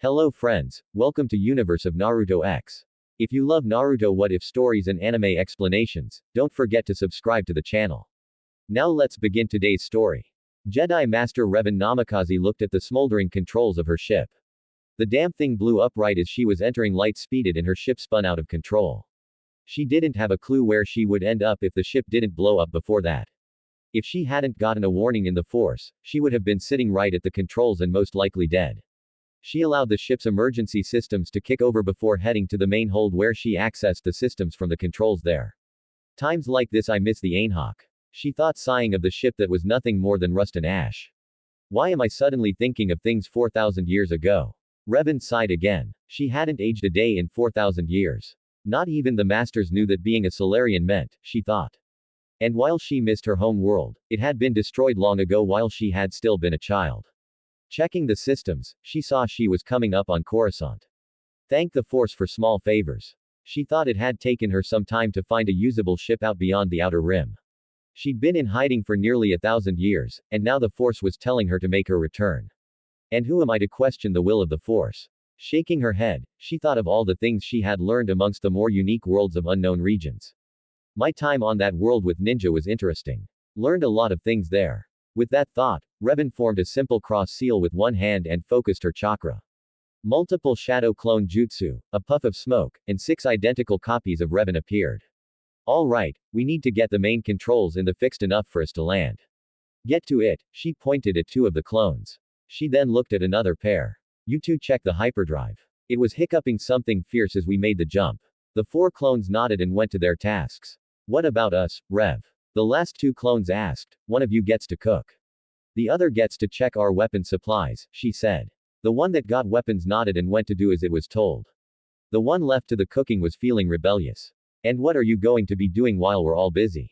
Hello friends, welcome to Universe of Naruto X. If you love Naruto what if stories and anime explanations, don't forget to subscribe to the channel. Now let's begin today's story. Jedi Master Revan Namikaze looked at the smoldering controls of her ship. The damn thing blew up right as she was entering light speeded and her ship spun out of control. She didn't have a clue where she would end up if the ship didn't blow up before that. If she hadn't gotten a warning in the Force, she would have been sitting right at the controls and most likely dead. She allowed the ship's emergency systems to kick over before heading to the main hold where she accessed the systems from the controls there. Times like this I miss the Ainhawk. She thought, sighing of the ship that was nothing more than rust and ash. Why am I suddenly thinking of things 4,000 years ago? Revan sighed again. She hadn't aged a day in 4,000 years. Not even the masters knew that being a Solarian meant, she thought. And while she missed her home world, it had been destroyed long ago while she had still been a child. Checking the systems, she saw she was coming up on Coruscant. Thank the Force for small favors. She thought it had taken her some time to find a usable ship out beyond the outer rim. She'd been in hiding for nearly 1,000 years, and now the Force was telling her to make her return. And who am I to question the will of the Force? Shaking her head, she thought of all the things she had learned amongst the more unique worlds of unknown regions. My time on that world with ninja was interesting. Learned a lot of things there. With that thought, Revan formed a simple cross seal with one hand and focused her chakra. Multiple shadow clone jutsu, a puff of smoke, and 6 identical copies of Revan appeared. All right, we need to get the main controls in the fixed enough for us to land. Get to it, she pointed at 2 of the clones. She then looked at another pair. You two check the hyperdrive. It was hiccuping something fierce as we made the jump. The 4 clones nodded and went to their tasks. What about us, Rev? The last 2 clones asked. One of you gets to cook. The other gets to check our weapon supplies, she said. The one that got weapons nodded and went to do as it was told. The one left to the cooking was feeling rebellious. And what are you going to be doing while we're all busy?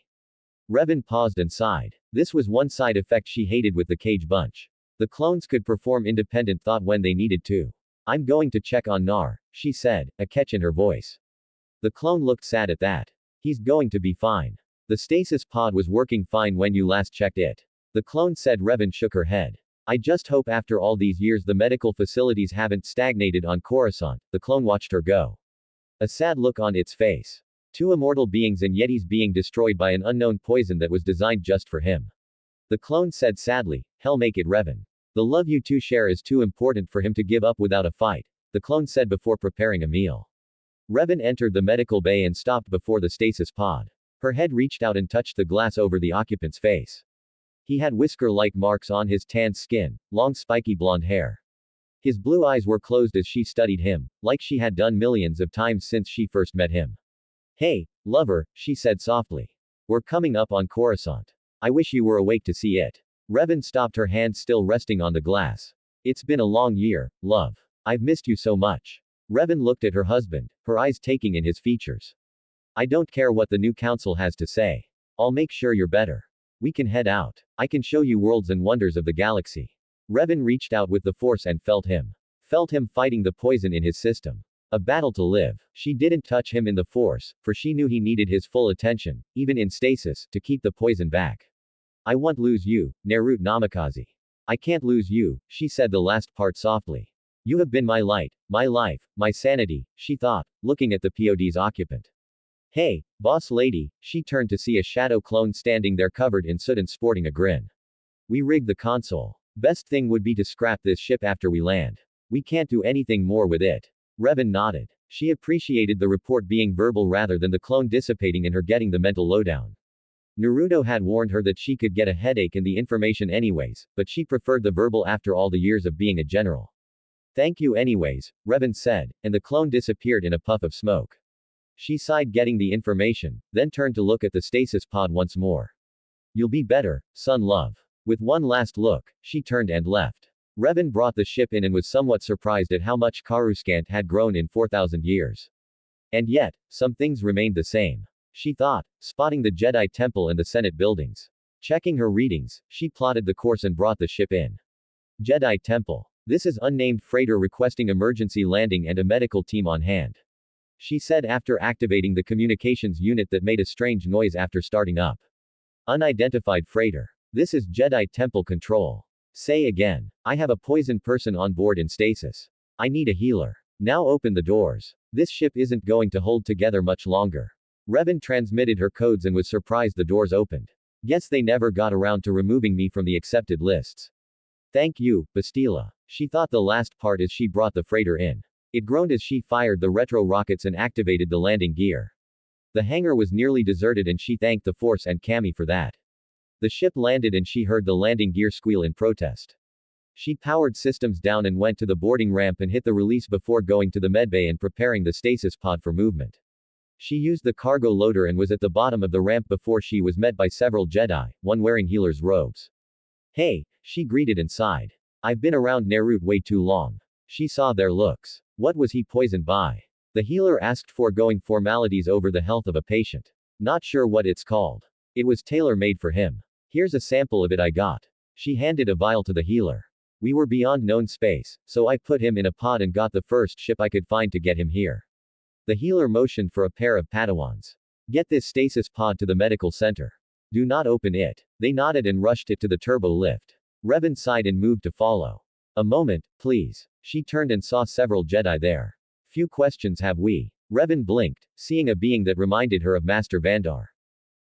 Revan paused and sighed. This was one side effect she hated with the Cage Bunch. The clones could perform independent thought when they needed to. I'm going to check on Nar, she said, a catch in her voice. The clone looked sad at that. He's going to be fine. The stasis pod was working fine when you last checked it. The clone said. Revan shook her head. I just hope after all these years the medical facilities haven't stagnated on Coruscant. The clone watched her go. A sad look on its face. 2 immortal beings and Yetis being destroyed by an unknown poison that was designed just for him. The clone said sadly, hell make it Revan. The love you two share is too important for him to give up without a fight, the clone said before preparing a meal. Revan entered the medical bay and stopped before the stasis pod. Her head reached out and touched the glass over the occupant's face. He had whisker-like marks on his tanned skin, long spiky blonde hair. His blue eyes were closed as she studied him, like she had done millions of times since she first met him. Hey, lover, she said softly. We're coming up on Coruscant. I wish you were awake to see it. Revan stopped, her hand still resting on the glass. It's been a long year, love. I've missed you so much. Revan looked at her husband, her eyes taking in his features. I don't care what the new council has to say. I'll make sure you're better. We can head out. I can show you worlds and wonders of the galaxy. Revan reached out with the Force and felt him. Felt him fighting the poison in his system. A battle to live. She didn't touch him in the Force, for she knew he needed his full attention, even in stasis, to keep the poison back. I won't lose you, Naruto Namikaze. I can't lose you, she said the last part softly. You have been my light, my life, my sanity, she thought, looking at the pod's occupant. Hey, boss lady, she turned to see a shadow clone standing there covered in soot and sporting a grin. We rigged the console. Best thing would be to scrap this ship after we land. We can't do anything more with it. Revan nodded. She appreciated the report being verbal rather than the clone dissipating in her getting the mental lowdown. Naruto had warned her that she could get a headache in the information anyways, but she preferred the verbal after all the years of being a general. Thank you anyways, Revan said, and the clone disappeared in a puff of smoke. She sighed getting the information, then turned to look at the stasis pod once more. You'll be better, son love. With one last look, she turned and left. Revan brought the ship in and was somewhat surprised at how much Coruscant had grown in 4,000 years. And yet, some things remained the same. She thought, spotting the Jedi Temple and the Senate buildings. Checking her readings, she plotted the course and brought the ship in. Jedi Temple. This is unnamed freighter requesting emergency landing and a medical team on hand. She said after activating the communications unit that made a strange noise after starting up. Unidentified freighter. This is Jedi Temple Control. Say again. I have a poisoned person on board in stasis. I need a healer. Now open the doors. This ship isn't going to hold together much longer. Revan transmitted her codes and was surprised the doors opened. Guess they never got around to removing me from the accepted lists. Thank you, Bastila. She thought the last part as she brought the freighter in. It groaned as she fired the retro rockets and activated the landing gear. The hangar was nearly deserted and she thanked the Force and Cammy for that. The ship landed and she heard the landing gear squeal in protest. She powered systems down and went to the boarding ramp and hit the release before going to the medbay and preparing the stasis pod for movement. She used the cargo loader and was at the bottom of the ramp before she was met by several Jedi, one wearing healer's robes. Hey, she greeted and sighed. I've been around Naruto way too long. She saw their looks. What was he poisoned by? The healer asked, foregoing formalities over the health of a patient. Not sure what it's called. It was tailor-made for him. Here's a sample of it I got. She handed a vial to the healer. We were beyond known space, so I put him in a pod and got the first ship I could find to get him here. The healer motioned for a pair of Padawans. Get this stasis pod to the medical center. Do not open it. They nodded and rushed it to the turbo lift. Revan sighed and moved to follow. A moment, please. She turned and saw several Jedi there. Few questions have we. Revan blinked, seeing a being that reminded her of Master Vandar.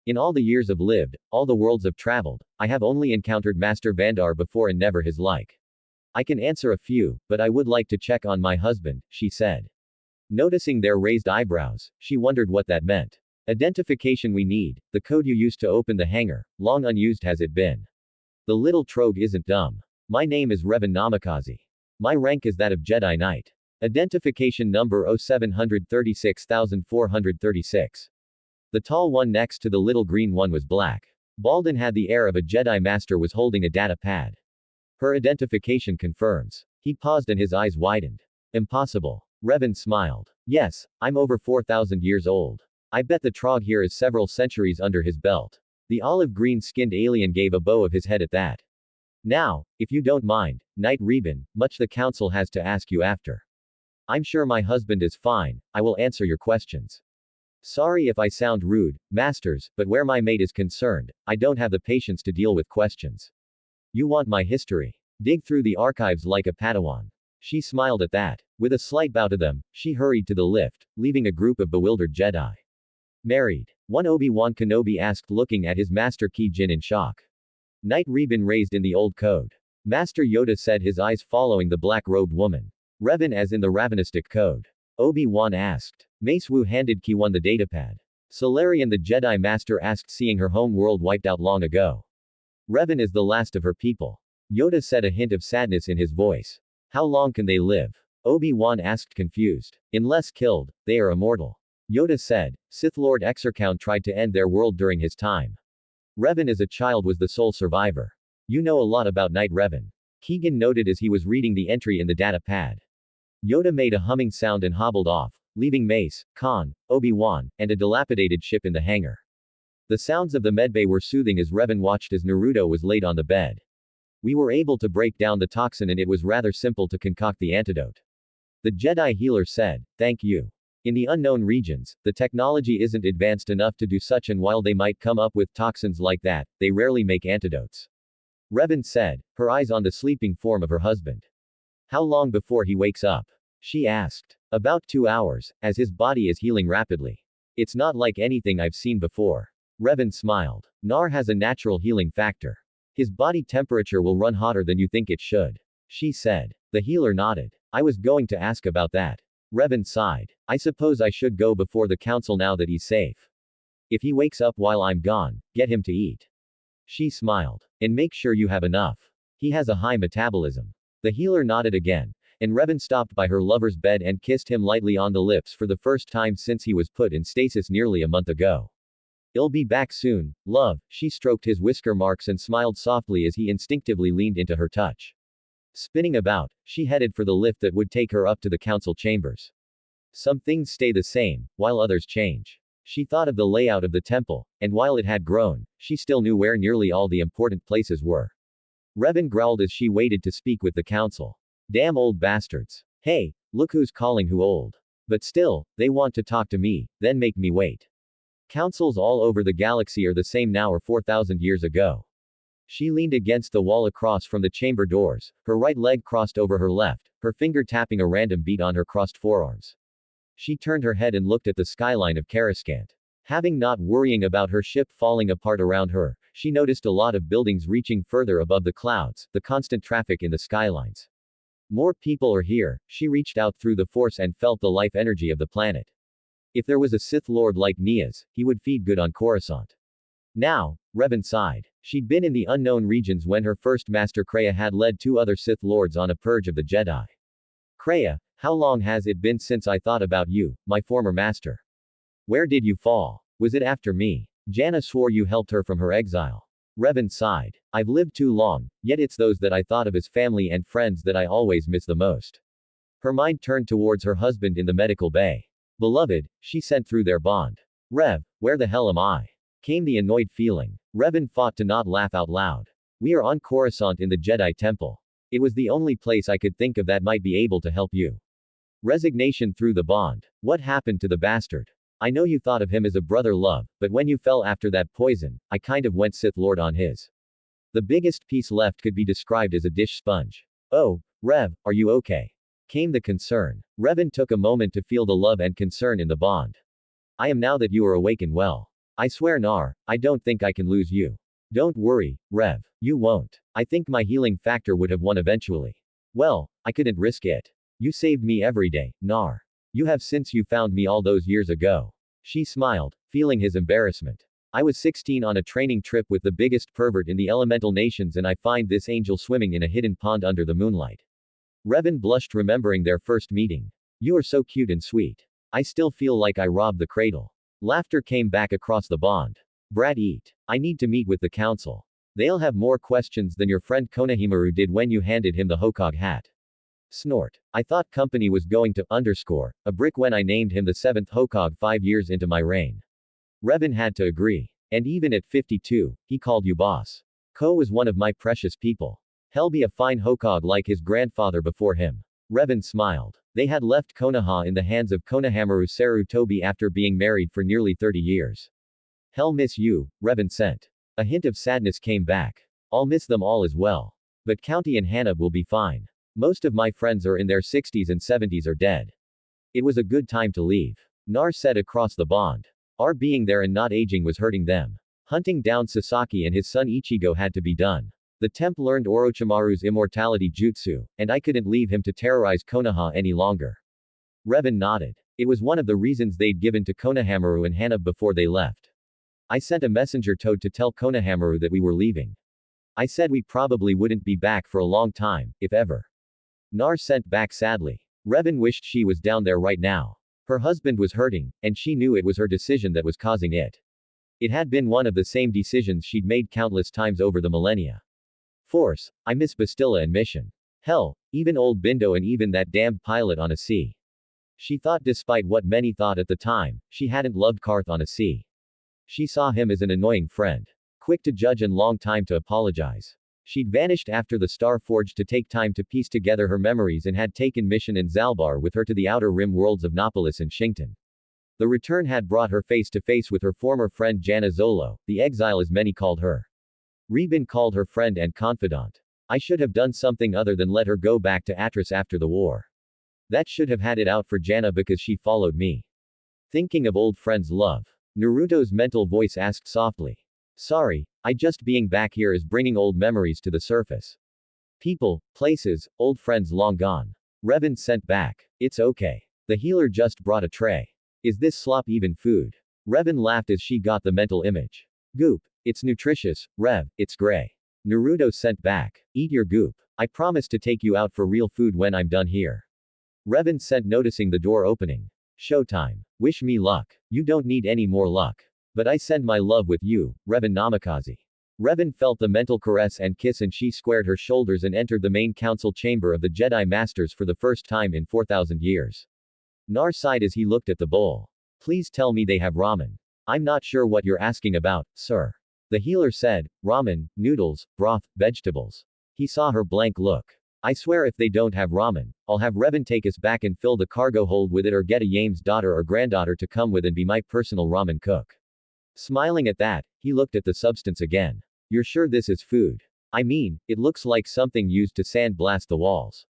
In all the years I've lived, all the worlds I've traveled, I have only encountered Master Vandar before and never his like. I can answer a few, but I would like to check on my husband, she said. Noticing their raised eyebrows, she wondered what that meant. Identification we need, the code you used to open the hangar, long unused has it been. The little trogue isn't dumb. My name is Revan Namikaze. My rank is that of Jedi Knight. Identification number 0736436. The tall one next to the little green one was black. Baldwin had the air of a Jedi Master was holding a data pad. Her identification confirms. He paused and his eyes widened. Impossible. Revan smiled. Yes, I'm over 4,000 years old. I bet the Trog here is several centuries under his belt. The olive green-skinned alien gave a bow of his head at that. Now, if you don't mind, Knight Revan, much the council has to ask you after. I'm sure my husband is fine, I will answer your questions. Sorry if I sound rude, masters, but where my mate is concerned, I don't have the patience to deal with questions. You want my history? Dig through the archives like a Padawan. She smiled at that. With a slight bow to them, she hurried to the lift, leaving a group of bewildered Jedi. Married? One Obi-Wan Kenobi asked, looking at his master Ki-Jin in shock. Knight Revan raised in the old code. Master Yoda said, his eyes following the black-robed woman. Revan as in the Ravenistic code. Obi-Wan asked. Mace Wu handed Ki-1 the datapad. Salarian the Jedi Master asked, seeing her home world wiped out long ago. Revan is the last of her people. Yoda said, a hint of sadness in his voice. How long can they live? Obi-Wan asked, confused. Unless killed, they are immortal. Yoda said. Sith Lord Exarchon tried to end their world during his time. Revan as a child was the sole survivor. You know a lot about Knight Revan. Keegan noted as he was reading the entry in the data pad. Yoda made a humming sound and hobbled off, leaving Mace, Khan, Obi-Wan, and a dilapidated ship in the hangar. The sounds of the medbay were soothing as Revan watched as Naruto was laid on the bed. We were able to break down the toxin and it was rather simple to concoct the antidote. The Jedi healer said, thank you. In the unknown regions, the technology isn't advanced enough to do such, and while they might come up with toxins like that, they rarely make antidotes. Revan said, her eyes on the sleeping form of her husband. How long before he wakes up? She asked. About 2 hours, as his body is healing rapidly. It's not like anything I've seen before. Revan smiled. Nar has a natural healing factor. His body temperature will run hotter than you think it should. She said. The healer nodded. I was going to ask about that. Revan sighed. I suppose I should go before the council now that he's safe. If he wakes up while I'm gone, get him to eat. She smiled. And make sure you have enough. He has a high metabolism. The healer nodded again, and Revan stopped by her lover's bed and kissed him lightly on the lips for the first time since he was put in stasis nearly a month ago. I'll be back soon, love. She stroked his whisker marks and smiled softly as he instinctively leaned into her touch. Spinning about, she headed for the lift that would take her up to the council chambers. Some things stay the same, while others change. She thought of the layout of the temple, and while it had grown, she still knew where nearly all the important places were. Revan growled as she waited to speak with the council. Damn old bastards. Hey, look who's calling who old. But still, they want to talk to me, then make me wait. Councils all over the galaxy are the same now or 4,000 years ago. She leaned against the wall across from the chamber doors, her right leg crossed over her left, her finger tapping a random beat on her crossed forearms. She turned her head and looked at the skyline of Coruscant. Having not worrying about her ship falling apart around her, she noticed a lot of buildings reaching further above the clouds, the constant traffic in the skylines. More people are here. She reached out through the force and felt the life energy of the planet. If there was a Sith Lord like Nia's, he would feed good on Coruscant. Now, Revan sighed. She'd been in the unknown regions when her first master Kreia had led 2 other Sith Lords on a purge of the Jedi. Kreia, how long has it been since I thought about you, my former master? Where did you fall? Was it after me? Janna swore you helped her from her exile. Revan sighed. I've lived too long, yet it's those that I thought of as family and friends that I always miss the most. Her mind turned towards her husband in the medical bay. Beloved, she sent through their bond. Rev, where the hell am I? Came the annoyed feeling. Revan fought to not laugh out loud. We are on Coruscant in the Jedi Temple. It was the only place I could think of that might be able to help you. Resignation through the bond. What happened to the bastard? I know you thought of him as a brother love, but when you fell after that poison, I kind of went Sith Lord on his. The biggest piece left could be described as a dish sponge. Oh, Rev, are you okay? Came the concern. Revan took a moment to feel the love and concern in the bond. I am now that you are awake and well. I swear Nar, I don't think I can lose you. Don't worry, Rev. You won't. I think my healing factor would have won eventually. Well, I couldn't risk it. You saved me every day, Nar. You have since you found me all those years ago. She smiled, feeling his embarrassment. I was 16 on a training trip with the biggest pervert in the elemental nations and I find this angel swimming in a hidden pond under the moonlight. Revan blushed remembering their first meeting. You are so cute and sweet. I still feel like I robbed the cradle. Laughter came back across the bond. Brat eat. I need to meet with the council. They'll have more questions than your friend Konohamaru did when you handed him the Hokage hat. Snort. I thought company was going to underscore a brick when I named him the 7th Hokage 5 years into my reign. Revan had to agree. And even at 52, he called you boss. Ko was one of my precious people. He'll be a fine Hokage like his grandfather before him. Revan smiled. They had left Konoha in the hands of Konohamaru Sarutobi after being married for nearly 30 years. Hell miss you, Revan sent. A hint of sadness came back. I'll miss them all as well. But County and Hannah will be fine. Most of my friends are in their 60s and 70s or dead. It was a good time to leave. Nar said across the bond. Our being there and not aging was hurting them. Hunting down Sasaki and his son Ichigo had to be done. The temp learned Orochimaru's immortality jutsu, and I couldn't leave him to terrorize Konoha any longer. Revan nodded. It was one of the reasons they'd given to Konohamaru and Hana before they left. I sent a messenger toad to tell Konohamaru that we were leaving. I said we probably wouldn't be back for a long time, if ever. Nar sent back sadly. Revan wished she was down there right now. Her husband was hurting, and she knew it was her decision that was causing it. It had been one of the same decisions she'd made countless times over the millennia. Force, I miss Bastilla and Mission. Hell, even old Bindo and even that damned pilot on a sea. She thought despite what many thought at the time, she hadn't loved Karth on a sea. She saw him as an annoying friend. Quick to judge and long time to apologize. She'd vanished after the Star Forge to take time to piece together her memories and had taken Mission and Zalbar with her to the outer rim worlds of Nopolis and Shington. The return had brought her face to face with her former friend Janna Zolo, the exile as many called her. Rebin called her friend and confidant. I should have done something other than let her go back to Atris after the war. That should have had it out for Janna because she followed me. Thinking of old friends' love. Naruto's mental voice asked softly. Sorry, I just being back here is bringing old memories to the surface. People, places, old friends long gone. Revan sent back. It's okay. The healer just brought a tray. Is this slop even food? Revan laughed as she got the mental image. Goop. It's nutritious, Rev, it's gray. Naruto sent back. Eat your goop. I promise to take you out for real food when I'm done here. Revan sent noticing the door opening. Showtime. Wish me luck. You don't need any more luck. But I send my love with you, Revan Namikaze. Revan felt the mental caress and kiss and she squared her shoulders and entered the main council chamber of the Jedi Masters for the first time in 4,000 years. Nar sighed as he looked at the bowl. Please tell me they have ramen. I'm not sure what you're asking about, sir. The healer said, ramen, noodles, broth, vegetables. He saw her blank look. I swear if they don't have ramen, I'll have Revan take us back and fill the cargo hold with it or get a Yame's daughter or granddaughter to come with and be my personal ramen cook. Smiling at that, he looked at the substance again. You're sure this is food? I mean, it looks like something used to sandblast the walls.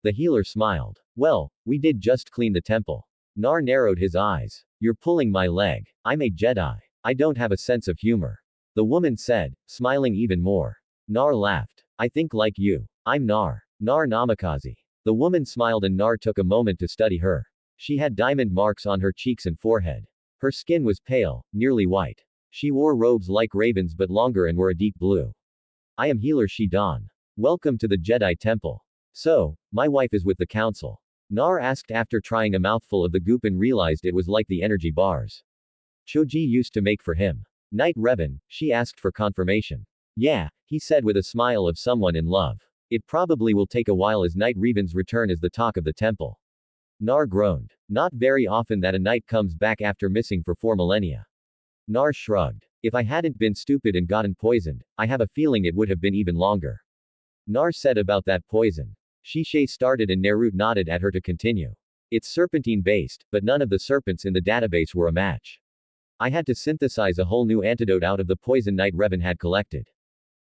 The healer smiled. Well, we did just clean the temple. Nar narrowed his eyes. You're pulling my leg. I'm a Jedi. I don't have a sense of humor. The woman said, smiling even more. Nar laughed. I think like you. I'm Nar. Nar Namikaze. The woman smiled and Nar took a moment to study her. She had diamond marks on her cheeks and forehead. Her skin was pale, nearly white. She wore robes like ravens but longer and were a deep blue. I am healer Shidan. Welcome to the Jedi Temple. So, my wife is with the council. Nar asked after trying a mouthful of the goop and realized it was like the energy bars Choji used to make for him. Knight Revan, she asked for confirmation. Yeah, he said with a smile of someone in love. It probably will take a while as Knight Revan's return is the talk of the temple. Nar groaned. Not very often that a knight comes back after missing for 4 millennia. Nar shrugged. If I hadn't been stupid and gotten poisoned, I have a feeling it would have been even longer. Nar said about that poison. Shishay started and Naruto nodded at her to continue. It's serpentine-based, but none of the serpents in the database were a match. I had to synthesize a whole new antidote out of the poison Knight Revan had collected.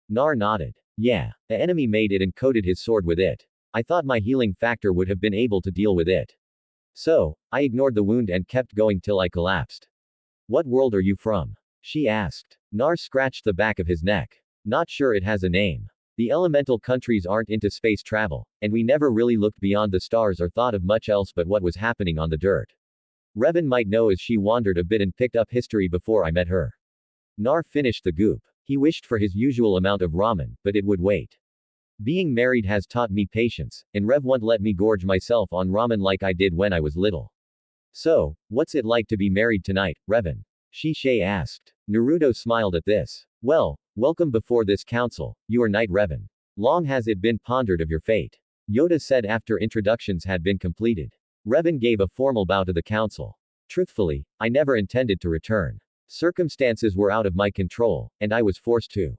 Nar nodded. Yeah, the enemy made it and coated his sword with it. I thought my healing factor would have been able to deal with it. So, I ignored the wound and kept going till I collapsed. What world are you from? She asked. Nar scratched the back of his neck. Not sure it has a name. The elemental countries aren't into space travel, and we never really looked beyond the stars or thought of much else but what was happening on the dirt. Revan might know as she wandered a bit and picked up history before I met her. Nar finished the goop. He wished for his usual amount of ramen, but it would wait. Being married has taught me patience, and Rev won't let me gorge myself on ramen like I did when I was little. So, what's it like to be married tonight, Revan? Shishay asked. Naruto smiled at this. Well, welcome before this council, you are Knight Revan. Long has it been pondered of your fate. Yoda said after introductions had been completed. Revan gave a formal bow to the council. Truthfully, I never intended to return. Circumstances were out of my control, and I was forced to.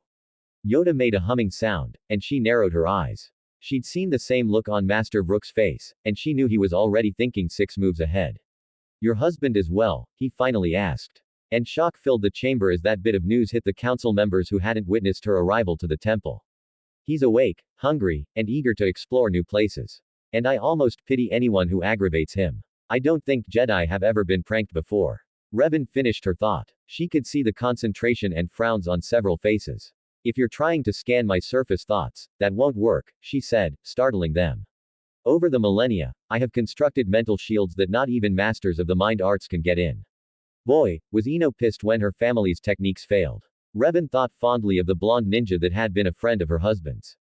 Yoda made a humming sound, and she narrowed her eyes. She'd seen the same look on Master Vrook's face, and she knew he was already thinking 6 moves ahead. Your husband is well, he finally asked. And shock filled the chamber as that bit of news hit the council members who hadn't witnessed her arrival to the temple. He's awake, hungry, and eager to explore new places. And I almost pity anyone who aggravates him. I don't think Jedi have ever been pranked before. Revan finished her thought. She could see the concentration and frowns on several faces. If you're trying to scan my surface thoughts, that won't work, she said, startling them. Over the millennia, I have constructed mental shields that not even masters of the mind arts can get in. Boy, was Ino pissed when her family's techniques failed. Revan thought fondly of the blonde ninja that had been a friend of her husband's.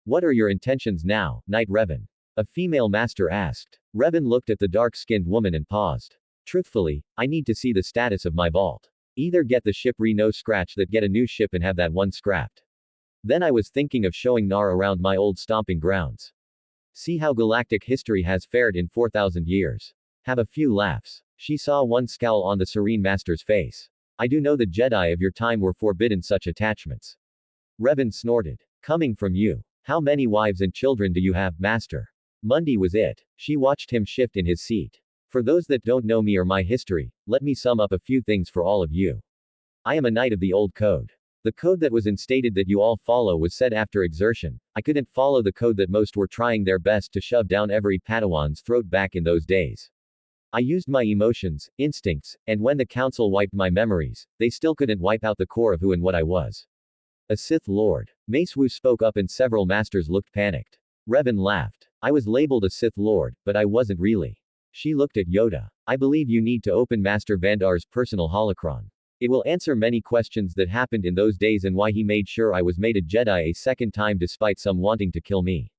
What are your intentions now, Knight Revan? A female master asked. Revan looked at the dark-skinned woman and paused. Truthfully, I need to see the status of my vault. Either get the ship no scratch that get a new ship and have that one scrapped. Then I was thinking of showing Nar around my old stomping grounds. See how galactic history has fared in 4,000 years. Have a few laughs. She saw one scowl on the Serene Master's face. I do know the Jedi of your time were forbidden such attachments. Revan snorted. Coming from you. How many wives and children do you have, Master? Mundi was it. She watched him shift in his seat. For those that don't know me or my history, let me sum up a few things for all of you. I am a knight of the old code. The code that was instated that you all follow was said after exertion. I couldn't follow the code that most were trying their best to shove down every Padawan's throat back in those days. I used my emotions, instincts, and when the council wiped my memories, they still couldn't wipe out the core of who and what I was. A Sith Lord. Mace Wu spoke up and several masters looked panicked. Revan laughed. I was labeled a Sith Lord, but I wasn't really. She looked at Yoda. I believe you need to open Master Vandar's personal holocron. It will answer many questions that happened in those days and why he made sure I was made a Jedi a second time despite some wanting to kill me.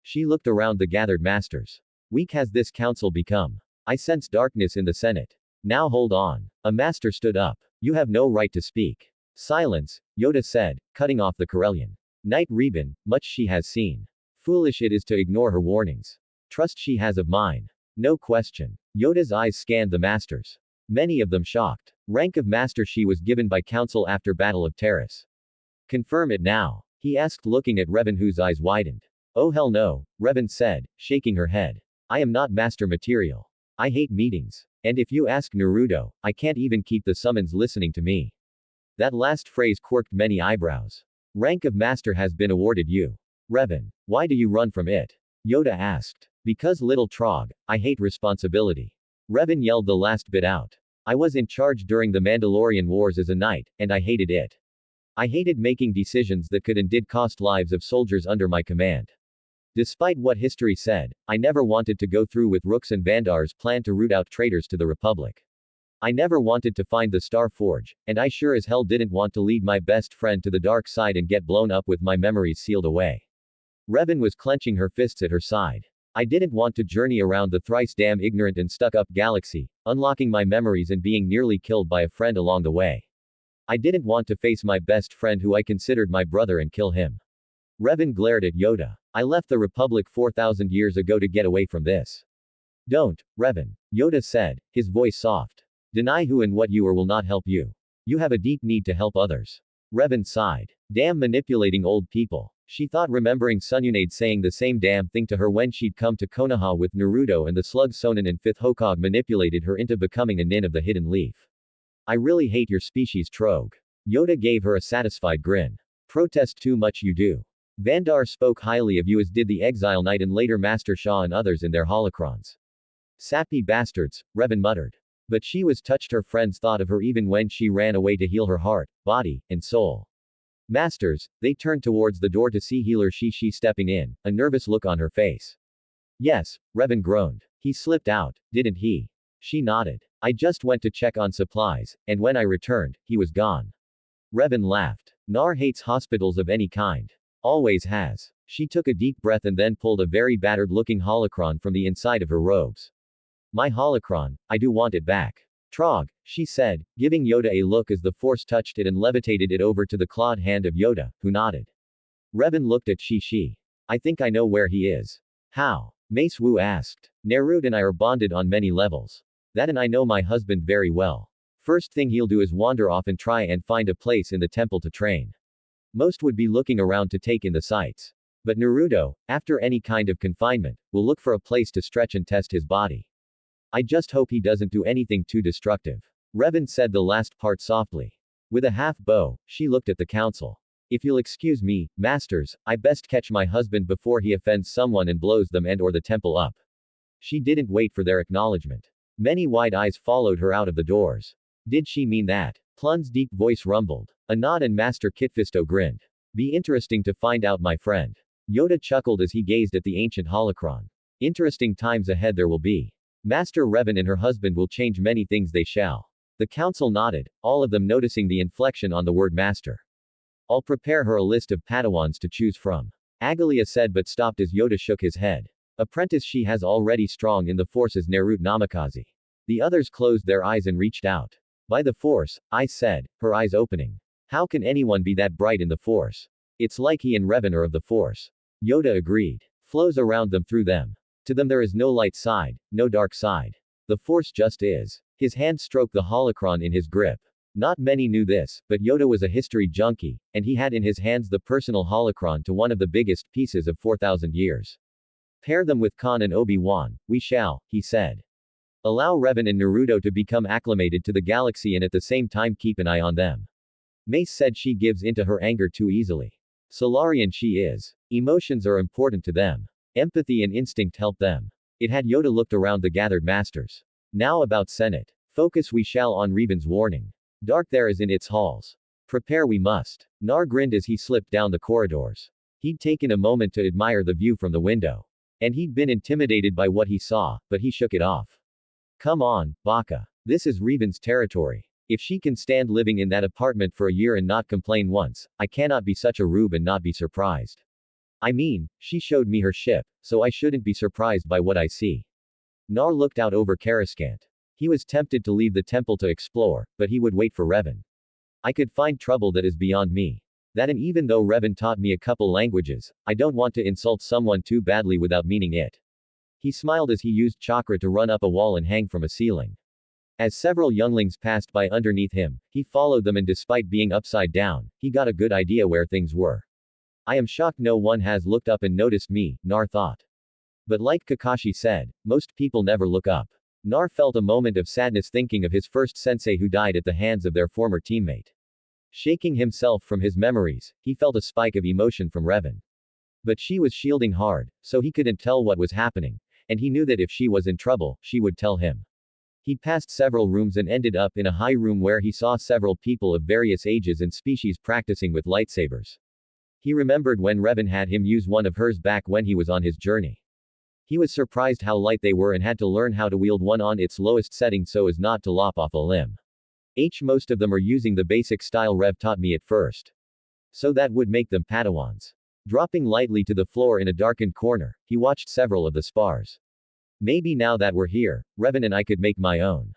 She looked around the gathered masters. Weak has this council become. I sense darkness in the Senate. Now hold on. A master stood up. You have no right to speak. Silence, Yoda said, cutting off the Corellian. Knight Revan, much she has seen. Foolish it is to ignore her warnings. Trust she has of mine. No question. Yoda's eyes scanned the masters. Many of them shocked. Rank of master she was given by council after Battle of Terrace. Confirm it now. He asked looking at Revan whose eyes widened. Oh hell no, Revan said, shaking her head. I am not master material. I hate meetings. And if you ask Naruto, I can't even keep the summons listening to me. That last phrase quirked many eyebrows. Rank of master has been awarded you. Revan, why do you run from it? Yoda asked. Because little Trog, I hate responsibility. Revan yelled the last bit out. I was in charge during the Mandalorian Wars as a knight, and I hated it. I hated making decisions that could and did cost lives of soldiers under my command. Despite what history said, I never wanted to go through with Rook's and Vandar's plan to root out traitors to the Republic. I never wanted to find the Star Forge, and I sure as hell didn't want to lead my best friend to the dark side and get blown up with my memories sealed away. Revan was clenching her fists at her side. I didn't want to journey around the thrice damn ignorant and stuck-up galaxy, unlocking my memories and being nearly killed by a friend along the way. I didn't want to face my best friend who I considered my brother and kill him. Revan glared at Yoda. I left the Republic 4,000 years ago to get away from this. Don't, Revan. Yoda said, his voice soft. Deny who and what you are will not help you. You have a deep need to help others. Revan sighed. Damn manipulating old people. She thought remembering Sununade saying the same damn thing to her when she'd come to Konoha with Naruto and the slug Sonin and 5th Hokage manipulated her into becoming a nin of the Hidden Leaf. I really hate your species, Trog. Yoda gave her a satisfied grin. Protest too much you do. Vandar spoke highly of you as did the Exile Knight and later Master Shah and others in their holocrons. Sappy bastards, Revan muttered. But she was touched her friends thought of her even when she ran away to heal her heart, body, and soul. Masters, they turned towards the door to see healer Shishi stepping in, a nervous look on her face. Yes, Revan groaned. He slipped out, didn't he? She nodded. I just went to check on supplies, and when I returned, he was gone. Revan laughed. Nar hates hospitals of any kind. Always has. She took a deep breath and then pulled a very battered-looking holocron from the inside of her robes. My holocron, I do want it back. Trog, she said, giving Yoda a look as the Force touched it and levitated it over to the clawed hand of Yoda, who nodded. Revan looked at Shishi. I think I know where he is. How? Mace Wu asked. Naruto and I are bonded on many levels. That and I know my husband very well. First thing he'll do is wander off and try and find a place in the temple to train. Most would be looking around to take in the sights. But Naruto, after any kind of confinement, will look for a place to stretch and test his body. I just hope he doesn't do anything too destructive. Revan said the last part softly. With a half bow, she looked at the council. If you'll excuse me, masters, I best catch my husband before he offends someone and blows them and or the temple up. She didn't wait for their acknowledgement. Many wide eyes followed her out of the doors. Did she mean that? Plun's deep voice rumbled. A nod and Master Kitfisto grinned. Be interesting to find out, my friend. Yoda chuckled as he gazed at the ancient holocron. Interesting times ahead there will be. Master Revan and her husband will change many things, they shall. The council nodded, all of them noticing the inflection on the word master. I'll prepare her a list of Padawans to choose from. Agalia said but stopped as Yoda shook his head. Apprentice she has already strong in the Force as Naruto Namikaze. The others closed their eyes and reached out. By the Force, I said, her eyes opening. How can anyone be that bright in the Force? It's like he and Revan are of the Force. Yoda agreed. Flows around them through them. To them there is no light side, no dark side. The Force just is. His hand stroked the holocron in his grip. Not many knew this, but Yoda was a history junkie, and he had in his hands the personal holocron to one of the biggest pieces of 4,000 years. Pair them with Khan and Obi-Wan, we shall, he said. Allow Revan and Naruto to become acclimated to the galaxy and at the same time keep an eye on them. Mace said she gives into her anger too easily. Solarian she is. Emotions are important to them. Empathy and instinct help them. It had Yoda looked around the gathered masters. Now about Senate. Focus we shall on Revan's warning. Dark there is in its halls. Prepare we must. Nar grinned as he slipped down the corridors. He'd taken a moment to admire the view from the window. And he'd been intimidated by what he saw, but he shook it off. Come on, Baka. This is Revan's territory. If she can stand living in that apartment for a year and not complain once, I cannot be such a rube and not be surprised. I mean, she showed me her ship, so I shouldn't be surprised by what I see. Nar looked out over Coruscant. He was tempted to leave the temple to explore, but he would wait for Revan. I could find trouble that is beyond me. That and even though Revan taught me a couple languages, I don't want to insult someone too badly without meaning it. He smiled as he used Chakra to run up a wall and hang from a ceiling. As several younglings passed by underneath him, he followed them and despite being upside down, he got a good idea where things were. I am shocked no one has looked up and noticed me, Nar thought. But like Kakashi said, most people never look up. Nar felt a moment of sadness thinking of his first sensei who died at the hands of their former teammate. Shaking himself from his memories, he felt a spike of emotion from Revan. But she was shielding hard, so he couldn't tell what was happening, And he knew that if she was in trouble, she would tell him. He passed several rooms and ended up in a high room where he saw several people of various ages and species practicing with lightsabers. He remembered when Revan had him use one of hers back when he was on his journey. He was surprised how light they were and had to learn how to wield one on its lowest setting so as not to lop off a limb. Most of them are using the basic style Rev taught me at first. So that would make them Padawans. Dropping lightly to the floor in a darkened corner, he watched several of the spars. Maybe now that we're here, Revan and I could make my own.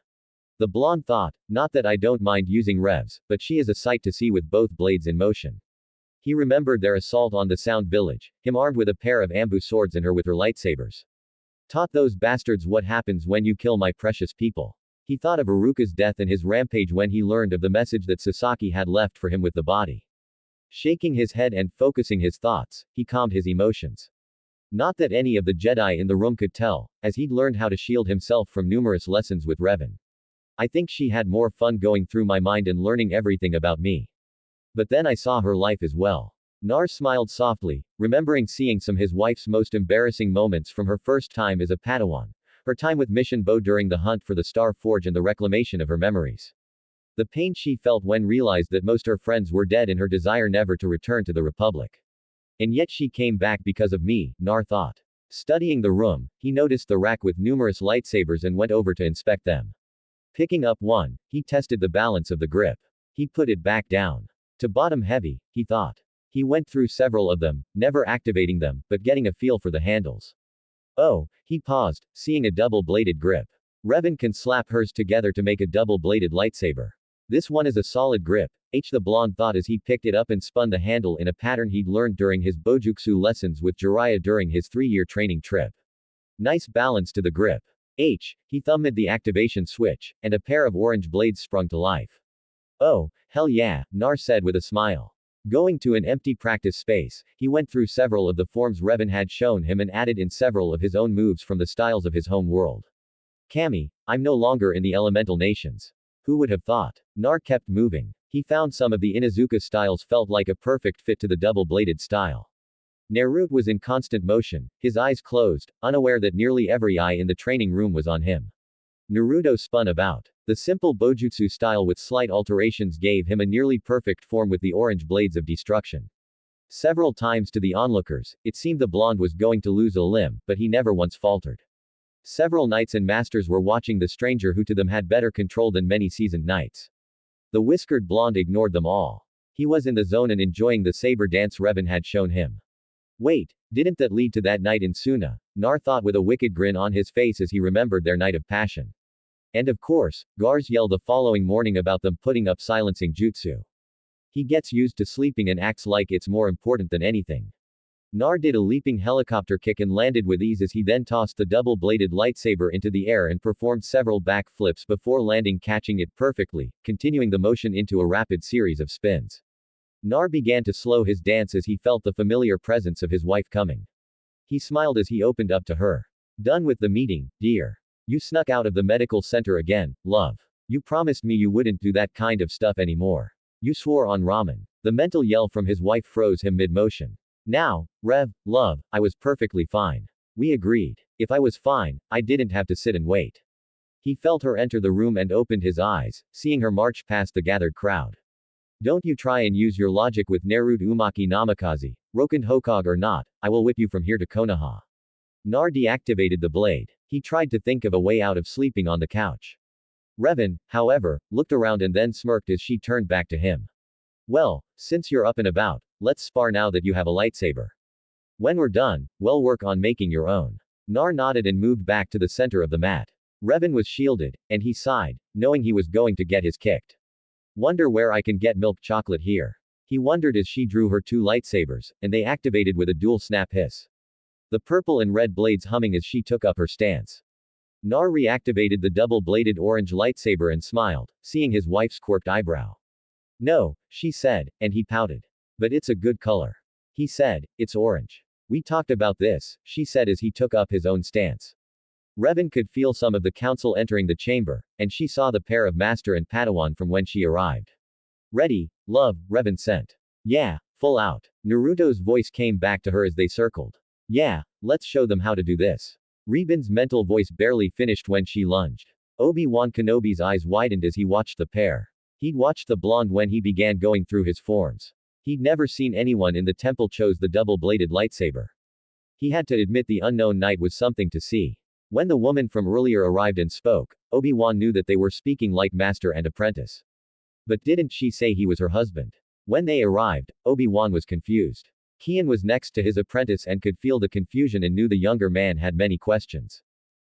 The blonde thought, not that I don't mind using Revs, but she is a sight to see with both blades in motion. He remembered their assault on the Sound Village, him armed with a pair of ambu swords and her with her lightsabers. Taught those bastards what happens when you kill my precious people. He thought of Iruka's death and his rampage when he learned of the message that Sasaki had left for him with the body. Shaking his head and focusing his thoughts, he calmed his emotions. Not that any of the Jedi in the room could tell, as he'd learned how to shield himself from numerous lessons with Revan. I think she had more fun going through my mind and learning everything about me. But then I saw her life as well. Nar smiled softly, remembering seeing some his wife's most embarrassing moments from her first time as a Padawan, her time with Mission Bo during the hunt for the Star Forge and the reclamation of her memories. The pain she felt when realized that most her friends were dead and her desire never to return to the Republic. And yet she came back because of me, Nar thought. Studying the room, he noticed the rack with numerous lightsabers and went over to inspect them. Picking up one, he tested the balance of the grip. He put it back down. To bottom heavy, he thought. He went through several of them, never activating them, but getting a feel for the handles. Oh, he paused, seeing a double-bladed grip. Revan can slap hers together to make a double-bladed lightsaber. This one is a solid grip, the blonde thought as he picked it up and spun the handle in a pattern he'd learned during his Bojutsu lessons with Jiraiya during his 3-year training trip. Nice balance to the grip. He thumbed the activation switch, and a pair of orange blades sprung to life. Oh, hell yeah, Nar said with a smile. Going to an empty practice space, he went through several of the forms Revan had shown him and added in several of his own moves from the styles of his home world. Kami, I'm no longer in the elemental nations. Who would have thought? Nar kept moving. He found some of the Inuzuka styles felt like a perfect fit to the double-bladed style. Naruto was in constant motion, his eyes closed, unaware that nearly every eye in the training room was on him. Naruto spun about. The simple Bojutsu style with slight alterations gave him a nearly perfect form with the orange blades of destruction. Several times to the onlookers, it seemed the blonde was going to lose a limb, but he never once faltered. Several knights and masters were watching the stranger who to them had better control than many seasoned knights. The whiskered blonde ignored them all. He was in the zone and enjoying the saber dance Revan had shown him. Wait, didn't that lead to that night in Suna? Nar thought with a wicked grin on his face as he remembered their night of passion. And of course, Garz yelled the following morning about them putting up silencing jutsu. He gets used to sleeping and acts like it's more important than anything. Nar did a leaping helicopter kick and landed with ease as he then tossed the double-bladed lightsaber into the air and performed several backflips before landing, catching it perfectly, continuing the motion into a rapid series of spins. Nar began to slow his dance as he felt the familiar presence of his wife coming. He smiled as he opened up to her. Done with the meeting, dear. You snuck out of the medical center again, love. You promised me you wouldn't do that kind of stuff anymore. You swore on ramen. The mental yell from his wife froze him mid-motion. Now, Rev, love, I was perfectly fine. We agreed. If I was fine, I didn't have to sit and wait. He felt her enter the room and opened his eyes, seeing her march past the gathered crowd. Don't you try and use your logic with Naruto Umaki Namikaze, Roken Hokage or not, I will whip you from here to Konoha. Nar deactivated the blade. He tried to think of a way out of sleeping on the couch. Revan, however, looked around and then smirked as she turned back to him. Well, since you're up and about, let's spar now that you have a lightsaber. When we're done, we'll work on making your own. Nar nodded and moved back to the center of the mat. Revan was shielded, and he sighed, knowing he was going to get his kicked. Wonder where I can get milk chocolate here. He wondered as she drew her 2 lightsabers, and they activated with a dual snap hiss. The purple and red blades humming as she took up her stance. Nar reactivated the double-bladed orange lightsaber and smiled, seeing his wife's quirked eyebrow. No, she said, and he pouted. But it's a good color. He said, it's orange. We talked about this, she said as he took up his own stance. Revan could feel some of the council entering the chamber, and she saw the pair of Master and Padawan from when she arrived. Ready, love, Revan sent. Yeah, full out. Naruto's voice came back to her as they circled. Yeah, let's show them how to do this. Revan's mental voice barely finished when she lunged. Obi-Wan Kenobi's eyes widened as he watched the pair. He'd watched the blonde when he began going through his forms. He'd never seen anyone in the temple chose the double-bladed lightsaber. He had to admit the unknown knight was something to see. When the woman from earlier arrived and spoke, Obi-Wan knew that they were speaking like master and apprentice. But didn't she say he was her husband? When they arrived, Obi-Wan was confused. Kian was next to his apprentice and could feel the confusion and knew the younger man had many questions.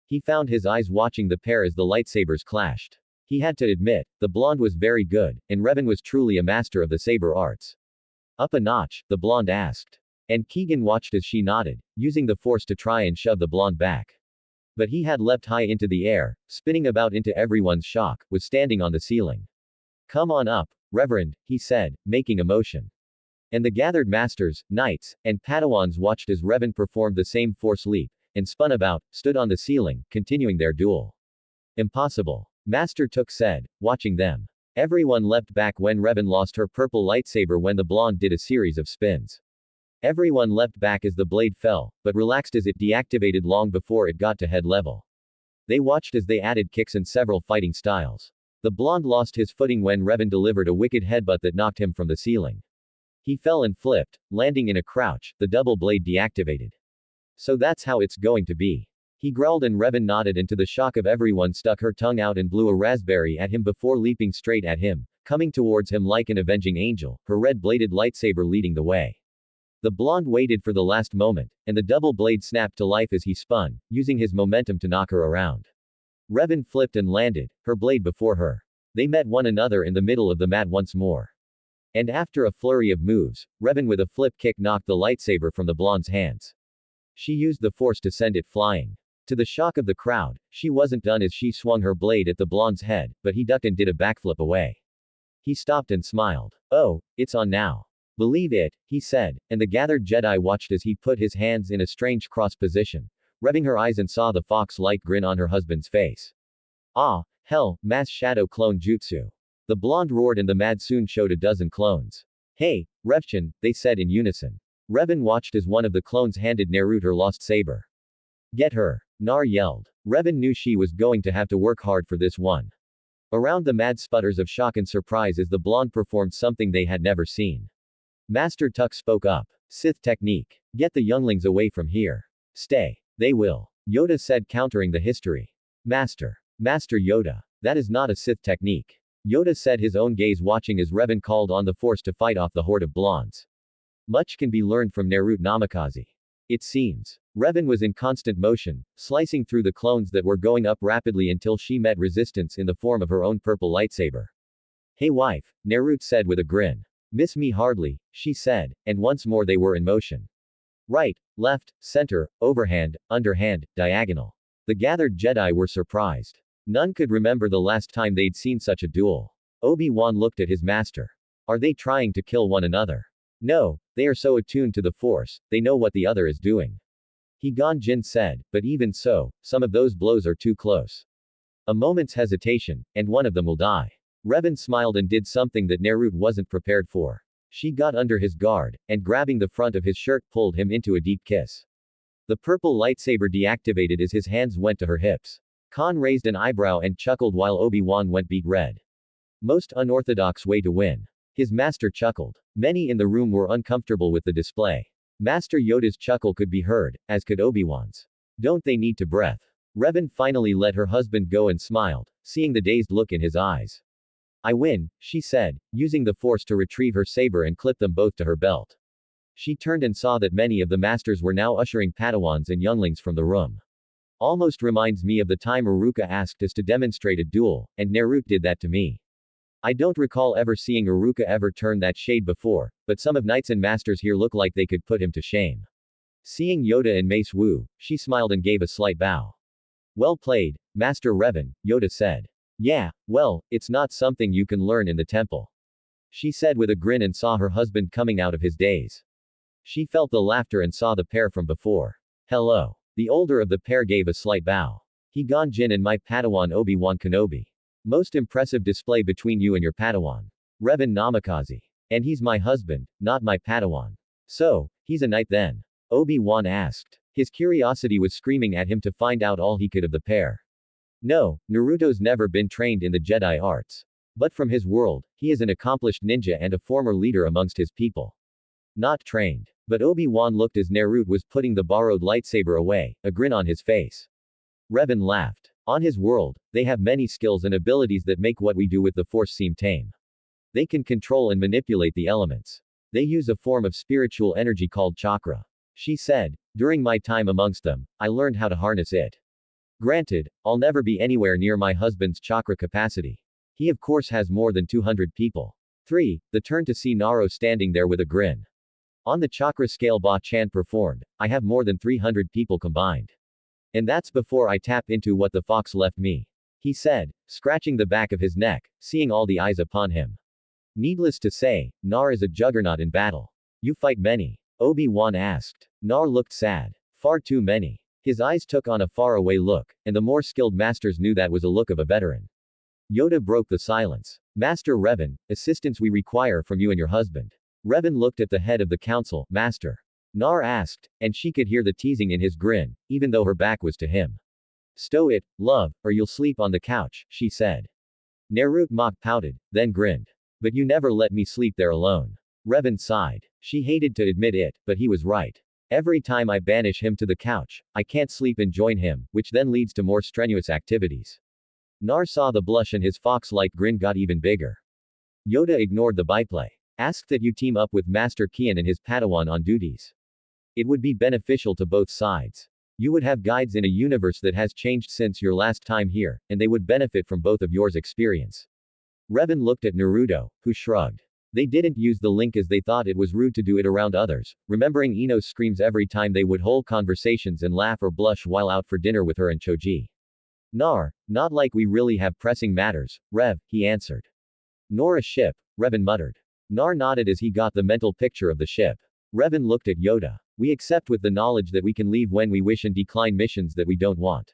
He found his eyes watching the pair as the lightsabers clashed. He had to admit, the blonde was very good, and Revan was truly a master of the saber arts. Up a notch, the blonde asked. And Keegan watched as she nodded, using the force to try and shove the blonde back. But he had leapt high into the air, spinning about into everyone's shock, was standing on the ceiling. Come on up, Reverend, he said, making a motion. And the gathered masters, knights, and Padawans watched as Revan performed the same force leap, and spun about, stood on the ceiling, continuing their duel. Impossible. Master Took said, watching them. Everyone leapt back when Revan lost her purple lightsaber when the blonde did a series of spins. Everyone leapt back as the blade fell, but relaxed as it deactivated long before it got to head level. They watched as they added kicks and several fighting styles. The blonde lost his footing when Revan delivered a wicked headbutt that knocked him from the ceiling. He fell and flipped, landing in a crouch, the double blade deactivated. So that's how it's going to be. He growled and Revan nodded, and to the shock of everyone stuck her tongue out and blew a raspberry at him before leaping straight at him, coming towards him like an avenging angel, her red-bladed lightsaber leading the way. The blonde waited for the last moment, and the double blade snapped to life as he spun, using his momentum to knock her around. Revan flipped and landed, her blade before her. They met one another in the middle of the mat once more. And after a flurry of moves, Revan with a flip kick knocked the lightsaber from the blonde's hands. She used the force to send it flying. To the shock of the crowd, she wasn't done as she swung her blade at the blonde's head, but he ducked and did a backflip away. He stopped and smiled. Oh, it's on now. Believe it, he said, and the gathered Jedi watched as he put his hands in a strange cross position, rubbing her eyes and saw the fox-like grin on her husband's face. Ah, hell, mass shadow clone jutsu. The blonde roared and the mad soon showed a dozen clones. Hey, Revchan, they said in unison. Revan watched as one of the clones handed Naruto her lost saber. Get her. Nar yelled. Revan knew she was going to have to work hard for this one. Around the mad sputters of shock and surprise as the blonde performed something they had never seen. Master Tuck spoke up. Sith technique. Get the younglings away from here. Stay. They will. Yoda said, countering the history. Master Yoda. That is not a Sith technique. Yoda said, his own gaze watching as Revan called on the force to fight off the horde of blondes. Much can be learned from Naruto Namikaze. It seems. Revan was in constant motion, slicing through the clones that were going up rapidly until she met resistance in the form of her own purple lightsaber. Hey wife, Naruto said with a grin. Miss me hardly, she said, and once more they were in motion. Right, left, center, overhand, underhand, diagonal. The gathered Jedi were surprised. None could remember the last time they'd seen such a duel. Obi-Wan looked at his master. Are they trying to kill one another? No, they are so attuned to the Force, they know what the other is doing. Qui-Gon Jinn said, but even so, some of those blows are too close. A moment's hesitation, and one of them will die. Revan smiled and did something that Naruto wasn't prepared for. She got under his guard, and grabbing the front of his shirt pulled him into a deep kiss. The purple lightsaber deactivated as his hands went to her hips. Khan raised an eyebrow and chuckled while Obi-Wan went beet red. Most unorthodox way to win. His master chuckled. Many in the room were uncomfortable with the display. Master Yoda's chuckle could be heard, as could Obi-Wan's. Don't they need to breath? Revan finally let her husband go and smiled, seeing the dazed look in his eyes. I win, she said, using the force to retrieve her saber and clip them both to her belt. She turned and saw that many of the masters were now ushering Padawans and younglings from the room. Almost reminds me of the time Iruka asked us to demonstrate a duel, and Naruto did that to me. I don't recall ever seeing Iruka ever turn that shade before, but some of knights and masters here look like they could put him to shame. Seeing Yoda and Mace Wu, she smiled and gave a slight bow. Well played, Master Revan, Yoda said. Yeah, well, it's not something you can learn in the temple. She said with a grin and saw her husband coming out of his daze. She felt the laughter and saw the pair from before. Hello. The older of the pair gave a slight bow. Qui-Gon Jinn and my Padawan Obi-Wan Kenobi. Most impressive display between you and your Padawan. Revan Namikaze. And he's my husband, not my Padawan. So, he's a knight then? Obi-Wan asked. His curiosity was screaming at him to find out all he could of the pair. No, Naruto's never been trained in the Jedi arts. But from his world, he is an accomplished ninja and a former leader amongst his people. Not trained. But Obi-Wan looked as Naruto was putting the borrowed lightsaber away, a grin on his face. Revan laughed. On his world, they have many skills and abilities that make what we do with the Force seem tame. They can control and manipulate the elements. They use a form of spiritual energy called chakra. She said, during my time amongst them, I learned how to harness it. Granted, I'll never be anywhere near my husband's chakra capacity. He of course has more than 200 people. 3. The turn to see Naruto standing there with a grin. On the chakra scale Ba-chan performed, I have more than 300 people combined. And that's before I tap into what the fox left me. He said, scratching the back of his neck, seeing all the eyes upon him. Needless to say, Nar is a juggernaut in battle. You fight many? Obi-Wan asked. Nar looked sad. Far too many. His eyes took on a faraway look, and the more skilled masters knew that was a look of a veteran. Yoda broke the silence. Master Revan, assistance we require from you and your husband. Revan looked at the head of the council, Master. Nar asked, and she could hear the teasing in his grin, even though her back was to him. Stow it, love, or you'll sleep on the couch, she said. Naruto mock pouted, then grinned. But you never let me sleep there alone. Revan sighed. She hated to admit it, but he was right. Every time I banish him to the couch, I can't sleep and join him, which then leads to more strenuous activities. Nar saw the blush and his fox-like grin got even bigger. Yoda ignored the byplay. Asked that you team up with Master Kian and his Padawan on duties. It would be beneficial to both sides. You would have guides in a universe that has changed since your last time here, and they would benefit from both of yours experience. Revan looked at Naruto, who shrugged. They didn't use the link as they thought it was rude to do it around others, remembering Ino's screams every time they would hold conversations and laugh or blush while out for dinner with her and Choji. Nar, not like we really have pressing matters, Rev, he answered. Nor a ship, Revan muttered. Nar nodded as he got the mental picture of the ship. Revan looked at Yoda. We accept with the knowledge that we can leave when we wish and decline missions that we don't want.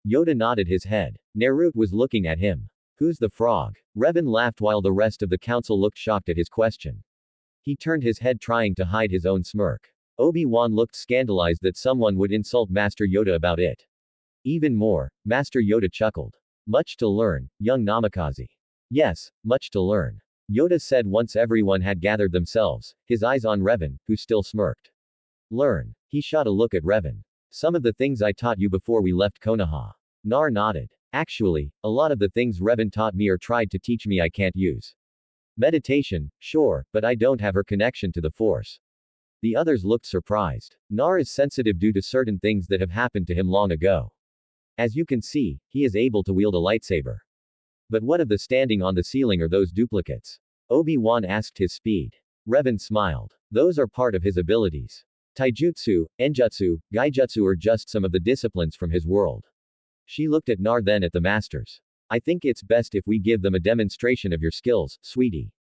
Yoda nodded his head. Naruto was looking at him. Who's the frog? Revan laughed while the rest of the council looked shocked at his question. He turned his head trying to hide his own smirk. Obi-Wan looked scandalized that someone would insult Master Yoda about it. Even more, Master Yoda chuckled. Much to learn, young Namikaze. Yes, much to learn. Yoda said once everyone had gathered themselves, his eyes on Revan, who still smirked. Learn. He shot a look at Revan. Some of the things I taught you before we left Konoha. Nar nodded. Actually, a lot of the things Revan taught me or tried to teach me I can't use. Meditation, sure, but I don't have her connection to the Force. The others looked surprised. Nar is sensitive due to certain things that have happened to him long ago. As you can see, he is able to wield a lightsaber. But what of the standing on the ceiling or those duplicates? Obi-Wan asked his speed. Revan smiled. Those are part of his abilities. Taijutsu, Enjutsu, Gaijutsu are just some of the disciplines from his world. She looked at Nar then at the masters. I think it's best if we give them a demonstration of your skills, sweetie.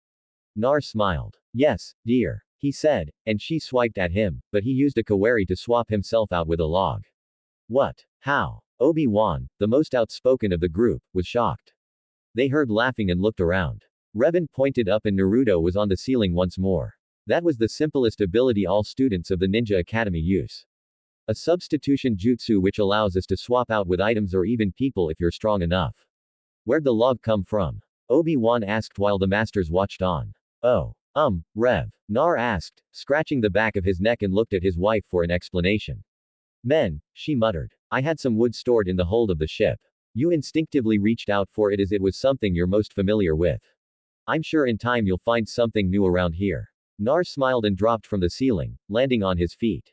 Nar smiled. Yes, dear. He said, and she swiped at him, but he used a kawari to swap himself out with a log. What? How? Obi-Wan, the most outspoken of the group, was shocked. They heard laughing and looked around. Revan pointed up and Naruto was on the ceiling once more. That was the simplest ability all students of the Ninja Academy use. A substitution jutsu which allows us to swap out with items or even people if you're strong enough. Where'd the log come from? Obi-Wan asked while the masters watched on. Oh. Rev. Nar asked, scratching the back of his neck and looked at his wife for an explanation. Men, she muttered. I had some wood stored in the hold of the ship. You instinctively reached out for it as it was something you're most familiar with. I'm sure in time you'll find something new around here. Nar smiled and dropped from the ceiling, landing on his feet.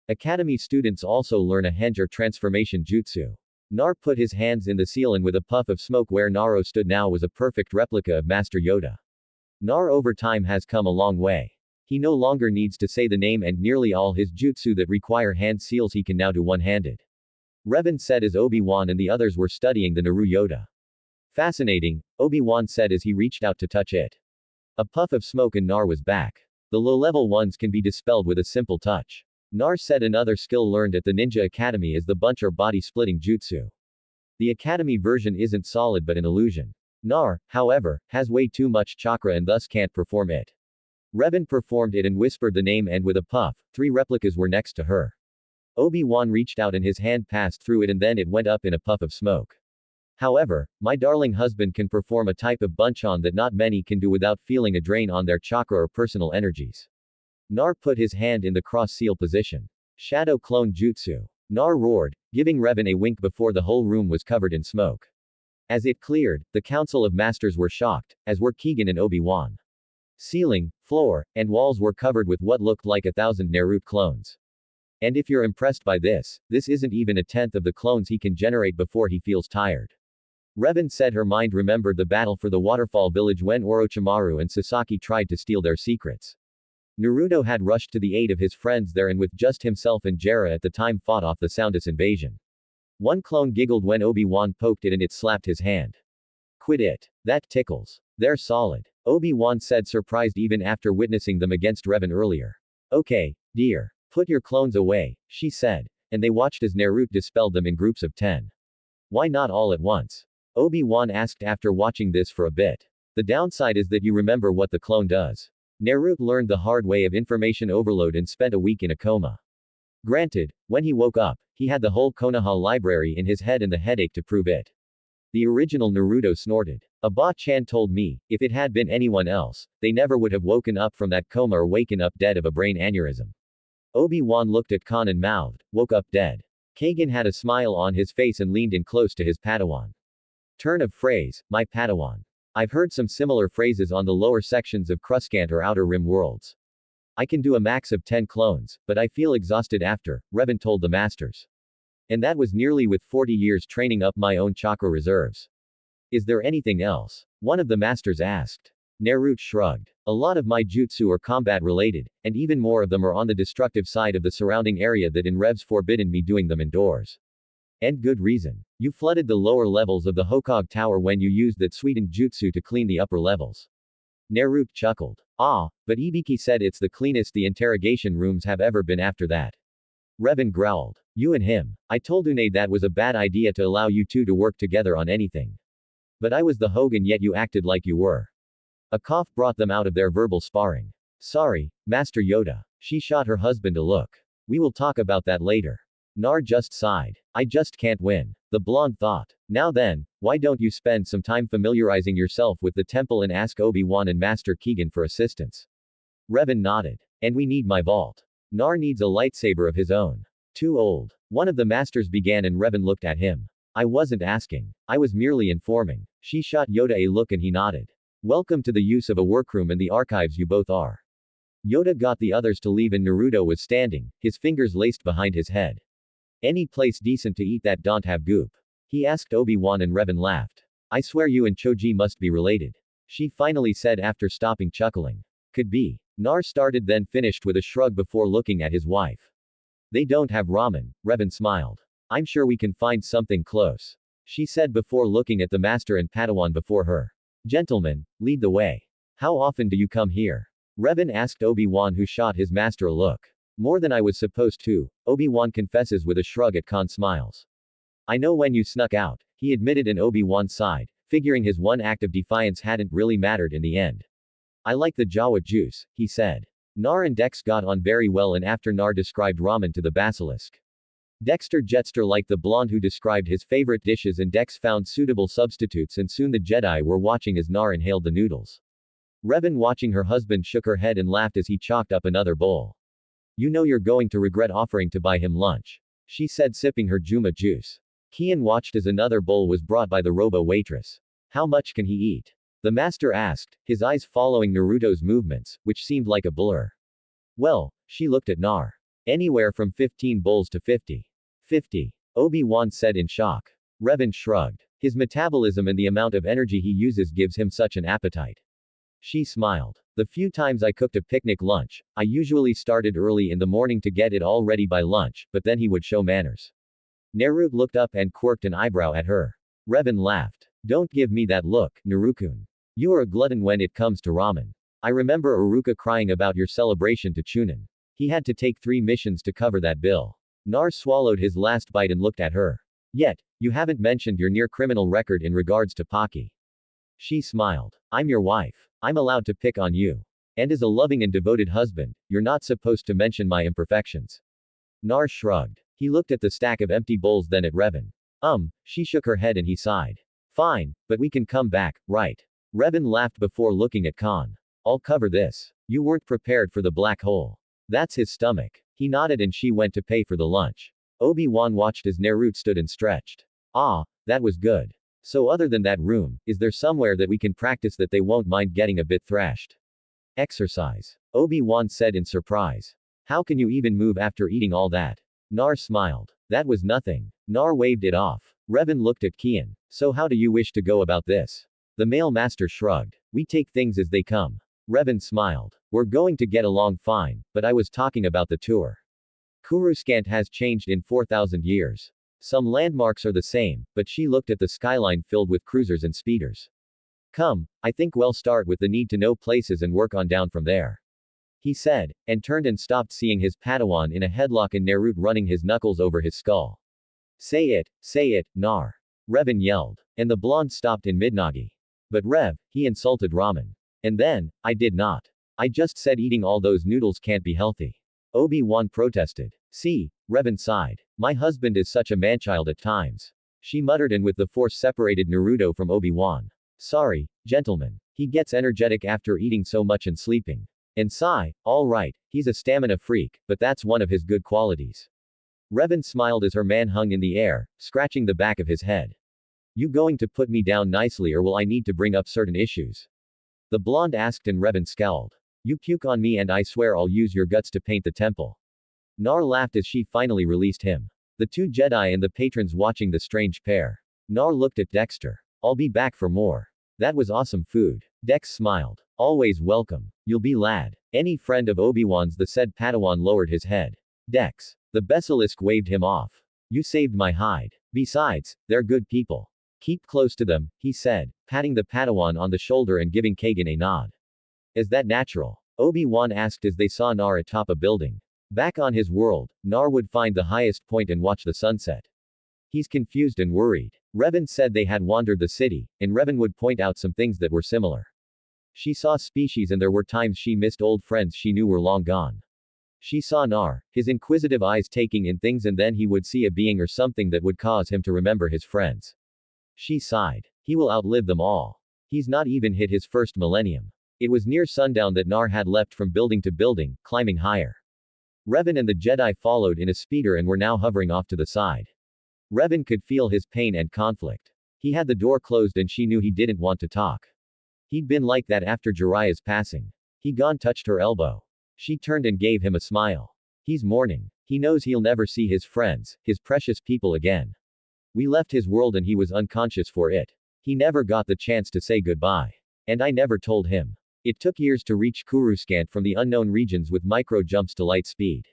Academy students also learn a henge or transformation jutsu. Nar put his hands in the seal and with a puff of smoke where Naruto stood now was a perfect replica of Master Yoda. Nar over time has come a long way. He no longer needs to say the name and nearly all his jutsu that require hand seals he can now do one-handed. Revan said as Obi-Wan and the others were studying the Naru Yoda. Fascinating, Obi-Wan said as he reached out to touch it. A puff of smoke and Nar was back. The low-level ones can be dispelled with a simple touch. Nar said another skill learned at the Ninja Academy is the bunch or body-splitting jutsu. The Academy version isn't solid but an illusion. Nar, however, has way too much chakra and thus can't perform it. Revan performed it and whispered the name and with a puff, 3 replicas were next to her. Obi-Wan reached out and his hand passed through it and then it went up in a puff of smoke. However, my darling husband can perform a type of bunchon that not many can do without feeling a drain on their chakra or personal energies. Nar put his hand in the cross-seal position. Shadow clone jutsu. Nar roared, giving Revan a wink before the whole room was covered in smoke. As it cleared, the Council of Masters were shocked, as were Keegan and Obi-Wan. Ceiling, floor, and walls were covered with what looked like 1,000 Naruto clones. And if you're impressed by this isn't even a tenth of the clones he can generate before he feels tired. Revan said her mind remembered the battle for the waterfall village when Orochimaru and Sasaki tried to steal their secrets. Naruto had rushed to the aid of his friends there and with just himself and Jiraiya at the time fought off the Soundless invasion. One clone giggled when Obi-Wan poked it and it slapped his hand. Quit it. That tickles. They're solid. Obi-Wan said surprised even after witnessing them against Revan earlier. Okay, dear. Put your clones away, she said, and they watched as Naruto dispelled them in groups of 10. Why not all at once? Obi-Wan asked after watching this for a bit. The downside is that you remember what the clone does. Naruto learned the hard way of information overload and spent a week in a coma. Granted, when he woke up, he had the whole Konoha library in his head and the headache to prove it. The original Naruto snorted. Aba-chan told me, if it had been anyone else, they never would have woken up from that coma or waken up dead of a brain aneurysm. Obi-Wan looked at Khan and mouthed, woke up dead. Kagan had a smile on his face and leaned in close to his Padawan. Turn of phrase, my Padawan. I've heard some similar phrases on the lower sections of Cruscant or Outer Rim worlds. I can do a max of 10 clones, but I feel exhausted after, Revan told the masters. And that was nearly with 40 years training up my own chakra reserves. Is there anything else? One of the masters asked. Naruto shrugged. A lot of my jutsu are combat related, and even more of them are on the destructive side of the surrounding area that in Rev's forbidden me doing them indoors. And good reason. You flooded the lower levels of the Hokage Tower when you used that sweetened jutsu to clean the upper levels. Naruto chuckled. Ah, but Ibiki said it's the cleanest the interrogation rooms have ever been after that. Revan growled. You and him. I told Une that was a bad idea to allow you two to work together on anything. But I was the Hogan yet you acted like you were. A cough brought them out of their verbal sparring. Sorry, Master Yoda. She shot her husband a look. We will talk about that later. Nar just sighed. I just can't win. The blonde thought. Now then, why don't you spend some time familiarizing yourself with the temple and ask Obi-Wan and Master Keegan for assistance? Revan nodded. And we need my vault. Nar needs a lightsaber of his own. Too old. One of the masters began and Revan looked at him. I wasn't asking. I was merely informing. She shot Yoda a look and he nodded. Welcome to the use of a workroom and the archives you both are. Yoda got the others to leave and Naruto was standing, his fingers laced behind his head. Any place decent to eat that don't have goop? He asked Obi-Wan and Revan laughed. I swear you and Choji must be related. She finally said after stopping chuckling. Could be. Nar started then finished with a shrug before looking at his wife. They don't have ramen, Revan smiled. I'm sure we can find something close. She said before looking at the master and Padawan before her. Gentlemen, lead the way. How often do you come here? Revan asked Obi-Wan who shot his master a look. More than I was supposed to, Obi-Wan confesses with a shrug at Khan smiles. I know when you snuck out, he admitted and Obi-Wan sighed, figuring his one act of defiance hadn't really mattered in the end. I like the Jawa juice, he said. Nar and Dex got on very well and after Nar described ramen to the basilisk. Dexter Jetster liked the blonde who described his favorite dishes and Dex found suitable substitutes and soon the Jedi were watching as Nar inhaled the noodles. Revan watching her husband shook her head and laughed as he chalked up another bowl. You know you're going to regret offering to buy him lunch. She said sipping her Juma juice. Kian watched as another bowl was brought by the robo waitress. How much can he eat? The master asked, his eyes following Naruto's movements, which seemed like a blur. Well, she looked at Nar. Anywhere from 15 bowls to 50. 50. Obi-Wan said in shock. Revan shrugged. His metabolism and the amount of energy he uses gives him such an appetite. She smiled. The few times I cooked a picnic lunch, I usually started early in the morning to get it all ready by lunch, but then he would show manners. Naruto looked up and quirked an eyebrow at her. Revan laughed. Don't give me that look, Narukun. You are a glutton when it comes to ramen. I remember Aruka crying about your celebration to Chunin. He had to take 3 missions to cover that bill. Nar swallowed his last bite and looked at her. Yet, you haven't mentioned your near criminal record in regards to Paki. She smiled. I'm your wife. I'm allowed to pick on you. And as a loving and devoted husband, you're not supposed to mention my imperfections. Nar shrugged. He looked at the stack of empty bowls then at Revan. She shook her head and he sighed. Fine, but we can come back, right? Revan laughed before looking at Khan. I'll cover this. You weren't prepared for the black hole. That's his stomach. He nodded and she went to pay for the lunch. Obi-Wan watched as Naruto stood and stretched. Ah, that was good. So other than that room, is there somewhere that we can practice that they won't mind getting a bit thrashed? Exercise. Obi-Wan said in surprise. How can you even move after eating all that? Nar smiled. That was nothing. Nar waved it off. Revan looked at Kian. So how do you wish to go about this? The male master shrugged. We take things as they come. Revan smiled. We're going to get along fine, but I was talking about the tour. Coruscant has changed in 4,000 years. Some landmarks are the same, but she looked at the skyline filled with cruisers and speeders. Come, I think we'll start with the need to know places and work on down from there. He said, and turned and stopped seeing his Padawan in a headlock and Naruto running his knuckles over his skull. Say it, Nar. Revan yelled. And the blonde stopped in mid-nagi. But Rev, he insulted ramen. And then, I did not. I just said eating all those noodles can't be healthy. Obi-Wan protested. See, Revan sighed. My husband is such a manchild at times. She muttered and with the force separated Naruto from Obi-Wan. Sorry, gentlemen. He gets energetic after eating so much and sleeping. And sigh, all right, he's a stamina freak, but that's one of his good qualities. Revan smiled as her man hung in the air, scratching the back of his head. You going to put me down nicely or will I need to bring up certain issues? The blonde asked and Revan scowled. You puke on me and I swear I'll use your guts to paint the temple. Nar laughed as she finally released him. The two Jedi and the patrons watching the strange pair. Nar looked at Dexter. I'll be back for more. That was awesome food. Dex smiled. Always welcome. You'll be lad. Any friend of Obi-Wan's the said Padawan lowered his head. Dex. The Basilisk waved him off. You saved my hide. Besides, they're good people. Keep close to them, he said, patting the Padawan on the shoulder and giving Kagan a nod. Is that natural? Obi-Wan asked as they saw Nar atop a building. Back on his world, Nar would find the highest point and watch the sunset. He's confused and worried. Revan said they had wandered the city, and Revan would point out some things that were similar. She saw species and there were times she missed old friends she knew were long gone. She saw Nar, his inquisitive eyes taking in things and then he would see a being or something that would cause him to remember his friends. She sighed. He will outlive them all. He's not even hit his first millennium. It was near sundown that Nar had leapt from building to building, climbing higher. Revan and the Jedi followed in a speeder and were now hovering off to the side. Revan could feel his pain and conflict. He had the door closed and she knew he didn't want to talk. He'd been like that after Jiraiya's passing. He gone touched her elbow. She turned and gave him a smile. He's mourning. He knows he'll never see his friends, his precious people again. We left his world and he was unconscious for it. He never got the chance to say goodbye. And I never told him. It took years to reach Coruscant from the unknown regions with micro jumps to light speed.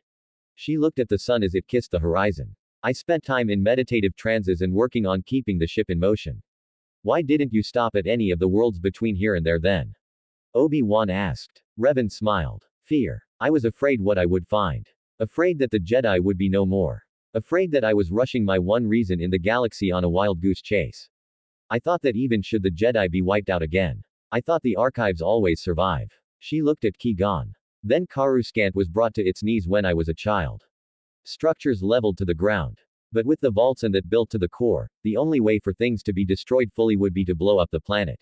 She looked at the sun as it kissed the horizon. I spent time in meditative trances and working on keeping the ship in motion. Why didn't you stop at any of the worlds between here and there then? Obi-Wan asked. Revan smiled. Fear. I was afraid what I would find. Afraid that the Jedi would be no more. Afraid that I was rushing my one reason in the galaxy on a wild goose chase. I thought that even should the Jedi be wiped out again, I thought the archives always survive. She looked at Ki-Gon. Then Coruscant was brought to its knees when I was a child. Structures leveled to the ground. But with the vaults and that built to the core, the only way for things to be destroyed fully would be to blow up the planet.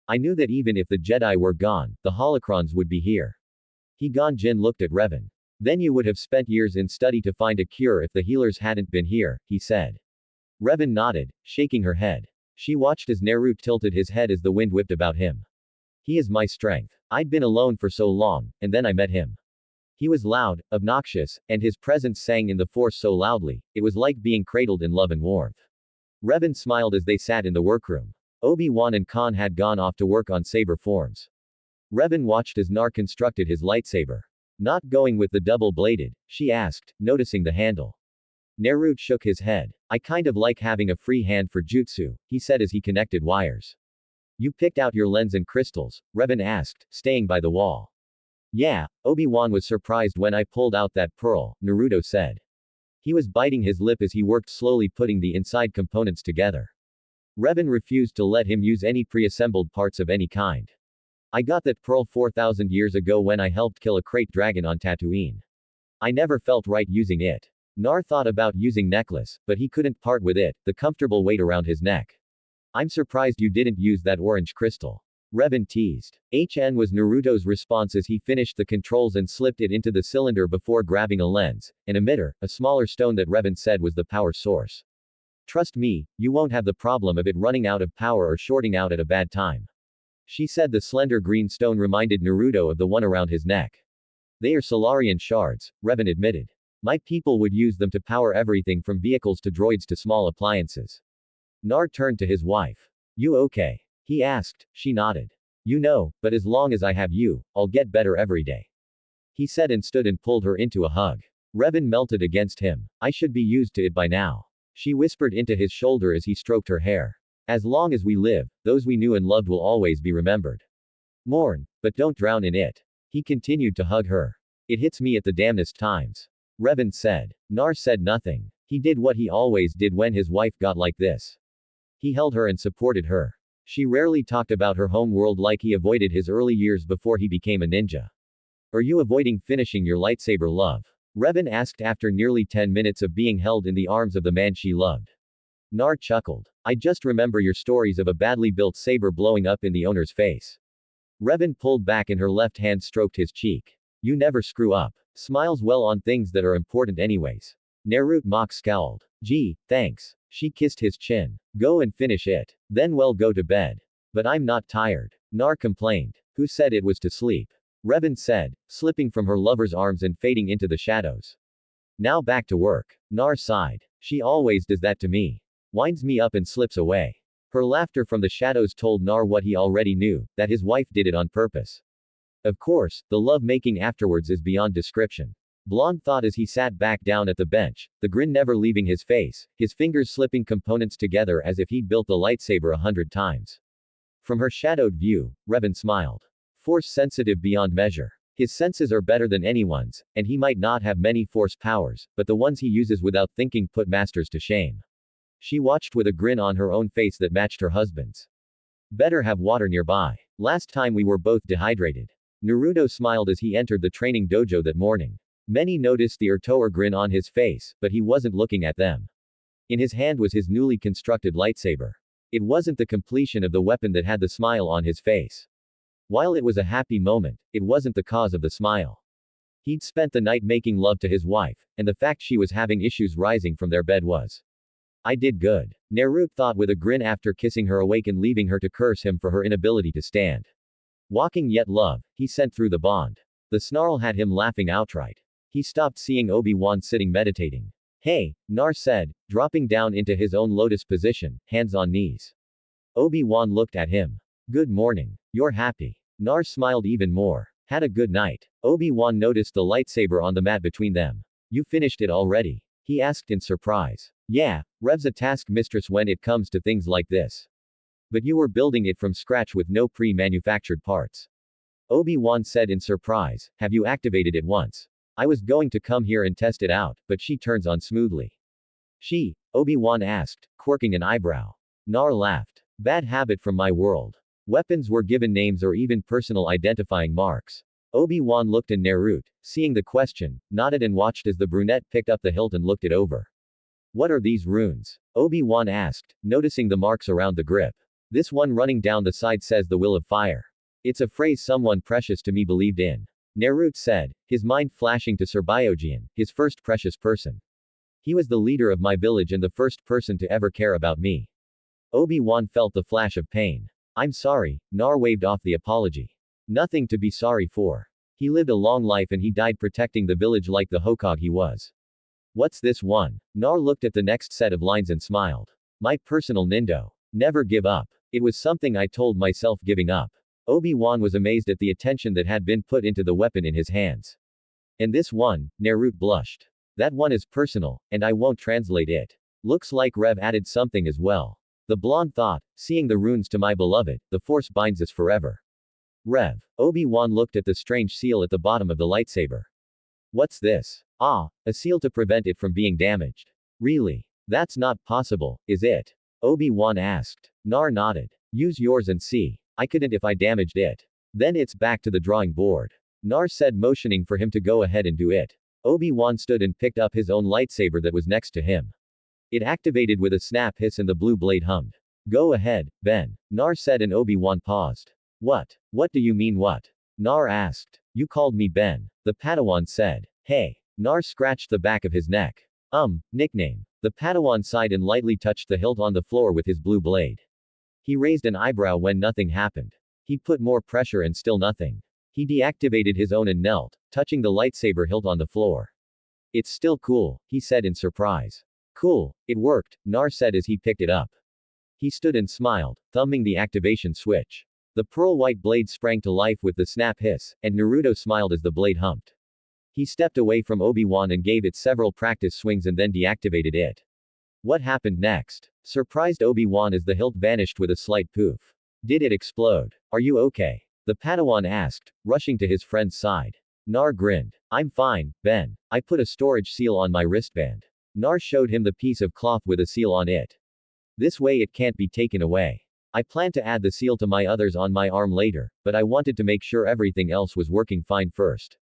I knew that even if the Jedi were gone, the holocrons would be here. Qui-Gon Jinn looked at Revan. Then you would have spent years in study to find a cure if the healers hadn't been here, he said. Revan nodded, shaking her head. She watched as Naruto tilted his head as the wind whipped about him. He is my strength. I'd been alone for so long, and then I met him. He was loud, obnoxious, and his presence sang in the Force so loudly, it was like being cradled in love and warmth. Revan smiled as they sat in the workroom. Obi-Wan and Khan had gone off to work on saber forms. Revan watched as Nar constructed his lightsaber. Not going with the double-bladed, she asked, noticing the handle. Naruto shook his head. I kind of like having a free hand for jutsu, he said as he connected wires. You picked out your lens and crystals, Revan asked, staying by the wall. Yeah, Obi-Wan was surprised when I pulled out that pearl, Naruto said. He was biting his lip as he worked slowly putting the inside components together. Revan refused to let him use any pre-assembled parts of any kind. I got that pearl 4,000 years ago when I helped kill a crate dragon on Tatooine. I never felt right using it. Nar thought about using necklace, but he couldn't part with it, the comfortable weight around his neck. I'm surprised you didn't use that orange crystal. Revan teased. HN was Naruto's response as he finished the controls and slipped it into the cylinder before grabbing a lens, an emitter, a smaller stone that Revan said was the power source. Trust me, you won't have the problem of it running out of power or shorting out at a bad time. She said the slender green stone reminded Naruto of the one around his neck. They are Solarian shards, Revan admitted. My people would use them to power everything from vehicles to droids to small appliances. Nar turned to his wife. You okay? He asked. She nodded. You know, but as long as I have you, I'll get better every day. He said and stood and pulled her into a hug. Revan melted against him. I should be used to it by now. She whispered into his shoulder as he stroked her hair. As long as we live, those we knew and loved will always be remembered. Mourn, but don't drown in it. He continued to hug her. It hits me at the damnedest times. Revan said. Nar said nothing. He did what he always did when his wife got like this. He held her and supported her. She rarely talked about her home world like he avoided his early years before he became a ninja. Are you avoiding finishing your lightsaber, love? Revan asked after nearly 10 minutes of being held in the arms of the man she loved. Nar chuckled. I just remember your stories of a badly built saber blowing up in the owner's face. Revan pulled back and her left hand stroked his cheek. You never screw up. Smiles well on things that are important anyways. Naruto mock scowled. Gee, thanks. She kissed his chin. Go and finish it. Then well go to bed. But I'm not tired. Nar complained. Who said it was to sleep? Revan said, slipping from her lover's arms and fading into the shadows. Now back to work. Nar sighed. She always does that to me. Winds me up and slips away. Her laughter from the shadows told Nar what he already knew, that his wife did it on purpose. Of course, the love-making afterwards is beyond description. Blonde thought as he sat back down at the bench, the grin never leaving his face, his fingers slipping components together as if he'd built the lightsaber 100 times. From her shadowed view, Revan smiled. Force-sensitive beyond measure. His senses are better than anyone's, and he might not have many force powers, but the ones he uses without thinking put masters to shame. She watched with a grin on her own face that matched her husband's. Better have water nearby. Last time we were both dehydrated. Naruto smiled as he entered the training dojo that morning. Many noticed the Ertoer grin on his face, but he wasn't looking at them. In his hand was his newly constructed lightsaber. It wasn't the completion of the weapon that had the smile on his face. While it was a happy moment, it wasn't the cause of the smile. He'd spent the night making love to his wife, and the fact she was having issues rising from their bed was. I did good. Naruto thought with a grin after kissing her awake and leaving her to curse him for her inability to stand. Walking yet love, he sent through the bond. The snarl had him laughing outright. He stopped seeing Obi-Wan sitting meditating. Hey, Nar said, dropping down into his own lotus position, hands on knees. Obi-Wan looked at him. Good morning. You're happy. Nar smiled even more. Had a good night. Obi-Wan noticed the lightsaber on the mat between them. You finished it already? He asked in surprise. Yeah, Rev's a taskmistress when it comes to things like this. But you were building it from scratch with no pre-manufactured parts. Obi-Wan said in surprise, have you activated it once? I was going to come here and test it out, but she turns on smoothly. She? Obi-Wan asked, quirking an eyebrow. Nar laughed. Bad habit from my world. Weapons were given names or even personal identifying marks. Obi-Wan looked at Naruto, seeing the question, nodded and watched as the brunette picked up the hilt and looked it over. What are these runes? Obi-Wan asked, noticing the marks around the grip. This one running down the side says the will of fire. It's a phrase someone precious to me believed in. Naruto said, his mind flashing to Sir Byojian, his first precious person. He was the leader of my village and the first person to ever care about me. Obi-Wan felt the flash of pain. I'm sorry, Nar waved off the apology. Nothing to be sorry for. He lived a long life and he died protecting the village like the Hokage he was. What's this one? Nar looked at the next set of lines and smiled. My personal nindo. Never give up. It was something I told myself giving up. Obi-Wan was amazed at the attention that had been put into the weapon in his hands. And this one, Naruto blushed. That one is personal, and I won't translate it. Looks like Rev added something as well. The blonde thought, seeing the runes to my beloved, the force binds us forever. Rev. Obi-Wan looked at the strange seal at the bottom of the lightsaber. What's this? Ah, a seal to prevent it from being damaged. Really? That's not possible, is it? Obi-Wan asked. Nar nodded. Use yours and see. I couldn't if I damaged it. Then it's back to the drawing board. Nar said, motioning for him to go ahead and do it. Obi-Wan stood and picked up his own lightsaber that was next to him. It activated with a snap hiss and the blue blade hummed. Go ahead, Ben. Nar said and Obi-Wan paused. What? What do you mean what? Nar asked. You called me Ben. The Padawan said. Hey. Nar scratched the back of his neck. Nickname. The Padawan sighed and lightly touched the hilt on the floor with his blue blade. He raised an eyebrow when nothing happened. He put more pressure and still nothing. He deactivated his own and knelt, touching the lightsaber hilt on the floor. It's still cool, he said in surprise. Cool, it worked, Nar said as he picked it up. He stood and smiled, thumbing the activation switch. The pearl-white blade sprang to life with the snap hiss, and Naruto smiled as the blade humped. He stepped away from Obi-Wan and gave it several practice swings and then deactivated it. What happened next? Surprised Obi-Wan as the hilt vanished with a slight poof. Did it explode? Are you okay? The Padawan asked, rushing to his friend's side. Nar grinned. I'm fine, Ben. I put a storage seal on my wristband. Nar showed him the piece of cloth with a seal on it. This way it can't be taken away. I plan to add the seal to my others on my arm later, but I wanted to make sure everything else was working fine first.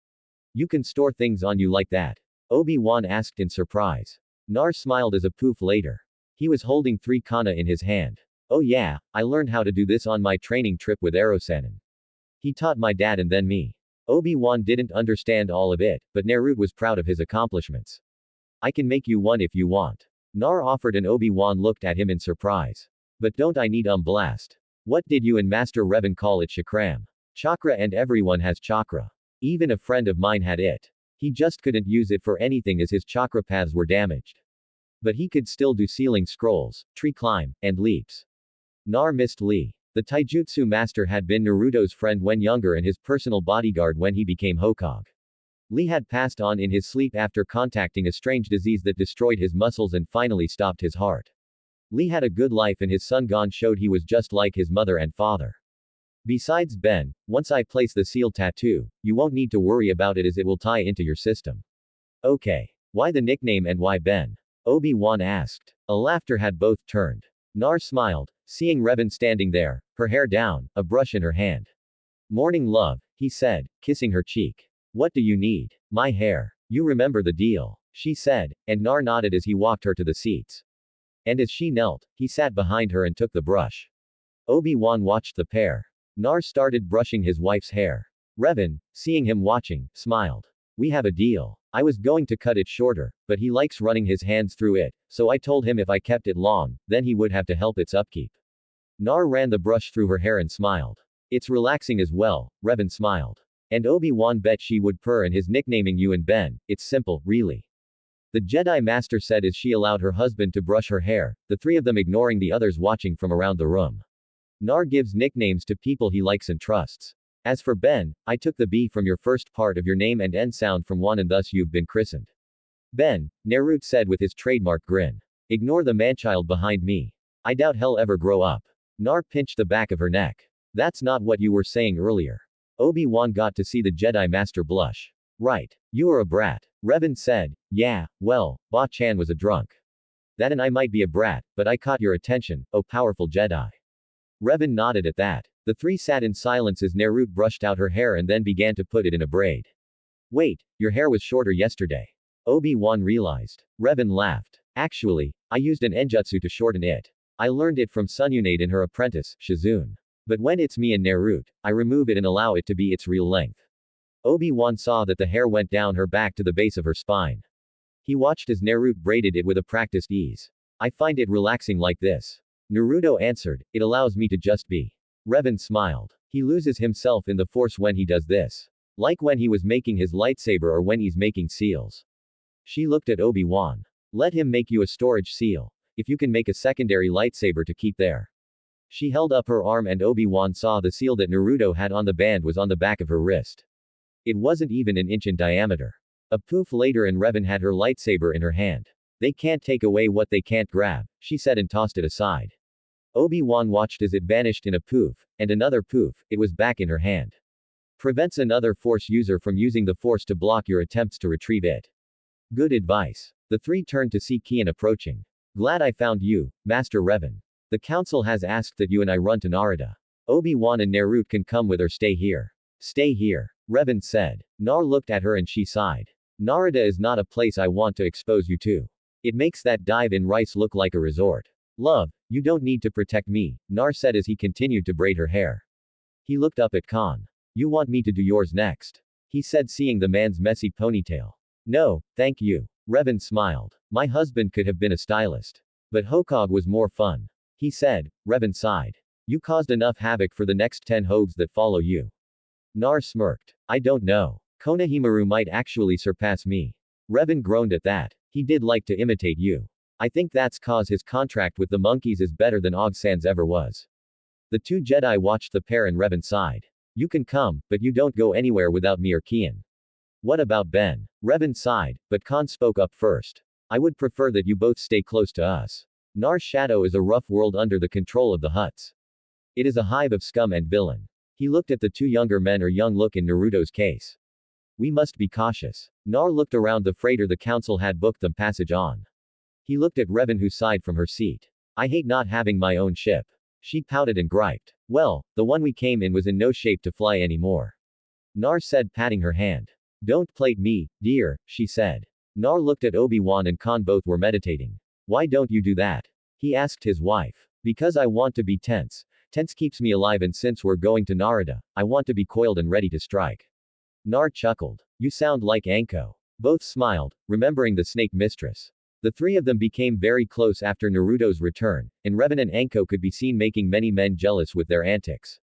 You can store things on you like that? Obi-Wan asked in surprise. Nar smiled as a poof later. He was holding 3 kana in his hand. Oh yeah, I learned how to do this on my training trip with Arosanin. He taught my dad and then me. Obi-Wan didn't understand all of it, but Naruto was proud of his accomplishments. I can make you one if you want. Nar offered and Obi-Wan looked at him in surprise. But don't I need blast? What did you and Master Revan call it? Chakram. Chakra, and everyone has chakra. Even a friend of mine had it. He just couldn't use it for anything as his chakra paths were damaged. But he could still do ceiling scrolls, tree climb, and leaps. Nar missed Lee. The taijutsu master had been Naruto's friend when younger and his personal bodyguard when he became Hokage. Lee had passed on in his sleep after contacting a strange disease that destroyed his muscles and finally stopped his heart. Lee had a good life and his son Gon showed he was just like his mother and father. Besides Ben, once I place the seal tattoo, you won't need to worry about it as it will tie into your system. Okay. Why the nickname and why Ben? Obi-Wan asked. A laughter had both turned. Nar smiled, seeing Revan standing there, her hair down, a brush in her hand. Morning love, he said, kissing her cheek. What do you need? My hair. You remember the deal, she said, and Nar nodded as he walked her to the seats. And as she knelt, he sat behind her and took the brush. Obi-Wan watched the pair. Nar started brushing his wife's hair. Revan, seeing him watching, smiled. We have a deal. I was going to cut it shorter, but he likes running his hands through it, so I told him if I kept it long, then he would have to help its upkeep. Nar ran the brush through her hair and smiled. It's relaxing as well, Revan smiled. And Obi-Wan bet she would purr and his nicknaming you and Ben, it's simple, really. The Jedi Master said as she allowed her husband to brush her hair, the 3 of them ignoring the others watching from around the room. Nar gives nicknames to people he likes and trusts. As for Ben, I took the B from your first part of your name and N sound from one and thus you've been christened. Ben, Naruto said with his trademark grin. Ignore the manchild behind me. I doubt he'll ever grow up. Nar pinched the back of her neck. That's not what you were saying earlier. Obi-Wan got to see the Jedi Master blush. Right. You are a brat. Revan said. Yeah, well, Ba-chan was a drunk. That and I might be a brat, but I caught your attention, oh powerful Jedi. Revan nodded at that. The 3 sat in silence as Naruto brushed out her hair and then began to put it in a braid. Wait, your hair was shorter yesterday. Obi-Wan realized. Revan laughed. Actually, I used an enjutsu to shorten it. I learned it from Sununade and her apprentice, Shizune. But when it's me and Naruto, I remove it and allow it to be its real length. Obi-Wan saw that the hair went down her back to the base of her spine. He watched as Naruto braided it with a practiced ease. I find it relaxing like this. Naruto answered, it allows me to just be. Revan smiled. He loses himself in the force when he does this. Like when he was making his lightsaber or when he's making seals. She looked at Obi-Wan. Let him make you a storage seal. If you can make a secondary lightsaber to keep there. She held up her arm and Obi-Wan saw the seal that Naruto had on the band was on the back of her wrist. It wasn't even an inch in diameter. A poof later and Revan had her lightsaber in her hand. They can't take away what they can't grab, she said and tossed it aside. Obi-Wan watched as it vanished in a poof, and another poof, it was back in her hand. Prevents another Force user from using the Force to block your attempts to retrieve it. Good advice. The 3 turned to see Kian approaching. Glad I found you, Master Revan. The council has asked that you and I run to Narada. Obi-Wan and Naruto can come with or stay here. Stay here, Revan said. Nar looked at her and she sighed. Narada is not a place I want to expose you to. It makes that dive in rice look like a resort. Love, you don't need to protect me, Nar said as he continued to braid her hair. He looked up at Khan. You want me to do yours next? He said, seeing the man's messy ponytail. No, thank you. Revan smiled. My husband could have been a stylist. But Hokage was more fun. He said. Revan sighed. You caused enough havoc for the next 10 Hogues that follow you. Nar smirked. I don't know. Konohamaru might actually surpass me. Revan groaned at that. He did like to imitate you. I think that's cause his contract with the monkeys is better than Og-san's ever was. The two Jedi watched the pair and Revan sighed. You can come, but you don't go anywhere without me or Kian. What about Ben? Revan sighed, but Khan spoke up first. I would prefer that you both stay close to us. Nar's shadow is a rough world under the control of the Hutts. It is a hive of scum and villain. He looked at the two younger men, or young look in Naruto's case. We must be cautious. Nar looked around the freighter the council had booked them passage on. He looked at Revan, who sighed from her seat. I hate not having my own ship. She pouted and griped. Well, the one we came in was in no shape to fly anymore. Nar said, patting her hand. Don't plate me, dear, she said. Nar looked at Obi-Wan and Khan, both were meditating. Why don't you do that? He asked his wife. Because I want to be tense. Tense keeps me alive, and since we're going to Narada, I want to be coiled and ready to strike. Nar chuckled. You sound like Anko. Both smiled, remembering the snake mistress. The three of them became very close after Naruto's return, and Revan and Anko could be seen making many men jealous with their antics.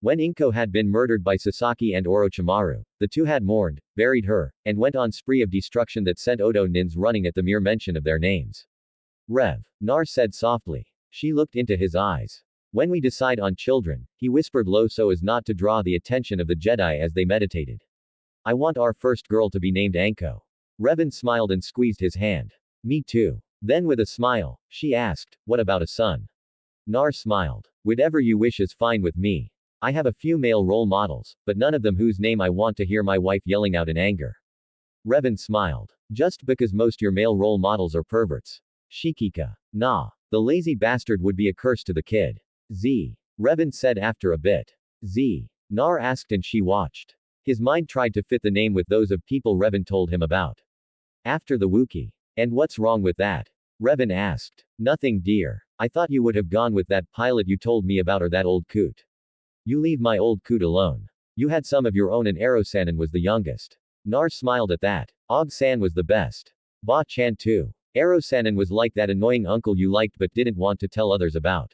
When Inko had been murdered by Sasaki and Orochimaru, the two had mourned, buried her, and went on spree of destruction that sent Odo nins running at the mere mention of their names. Rev. Nar said softly. She looked into his eyes. When we decide on children, he whispered low so as not to draw the attention of the Jedi as they meditated. I want our first girl to be named Anko. Revan smiled and squeezed his hand. Me too. Then with a smile, she asked, what about a son? Nar smiled. Whatever you wish is fine with me. I have a few male role models, but none of them whose name I want to hear my wife yelling out in anger. Revan smiled. Just because most your male role models are perverts. Shikika. Nah. The lazy bastard would be a curse to the kid. Z. Revan said after a bit. Z. Nar asked and she watched. His mind tried to fit the name with those of people Revan told him about. After the Wookiee. And what's wrong with that? Revan asked. Nothing, dear. I thought you would have gone with that pilot you told me about, or that old coot. You leave my old coot alone. You had some of your own, and Aro-sanin was the youngest. Nar smiled at that. Og-san was the best. Ba-chan too. Aro-sanin was like that annoying uncle you liked but didn't want to tell others about.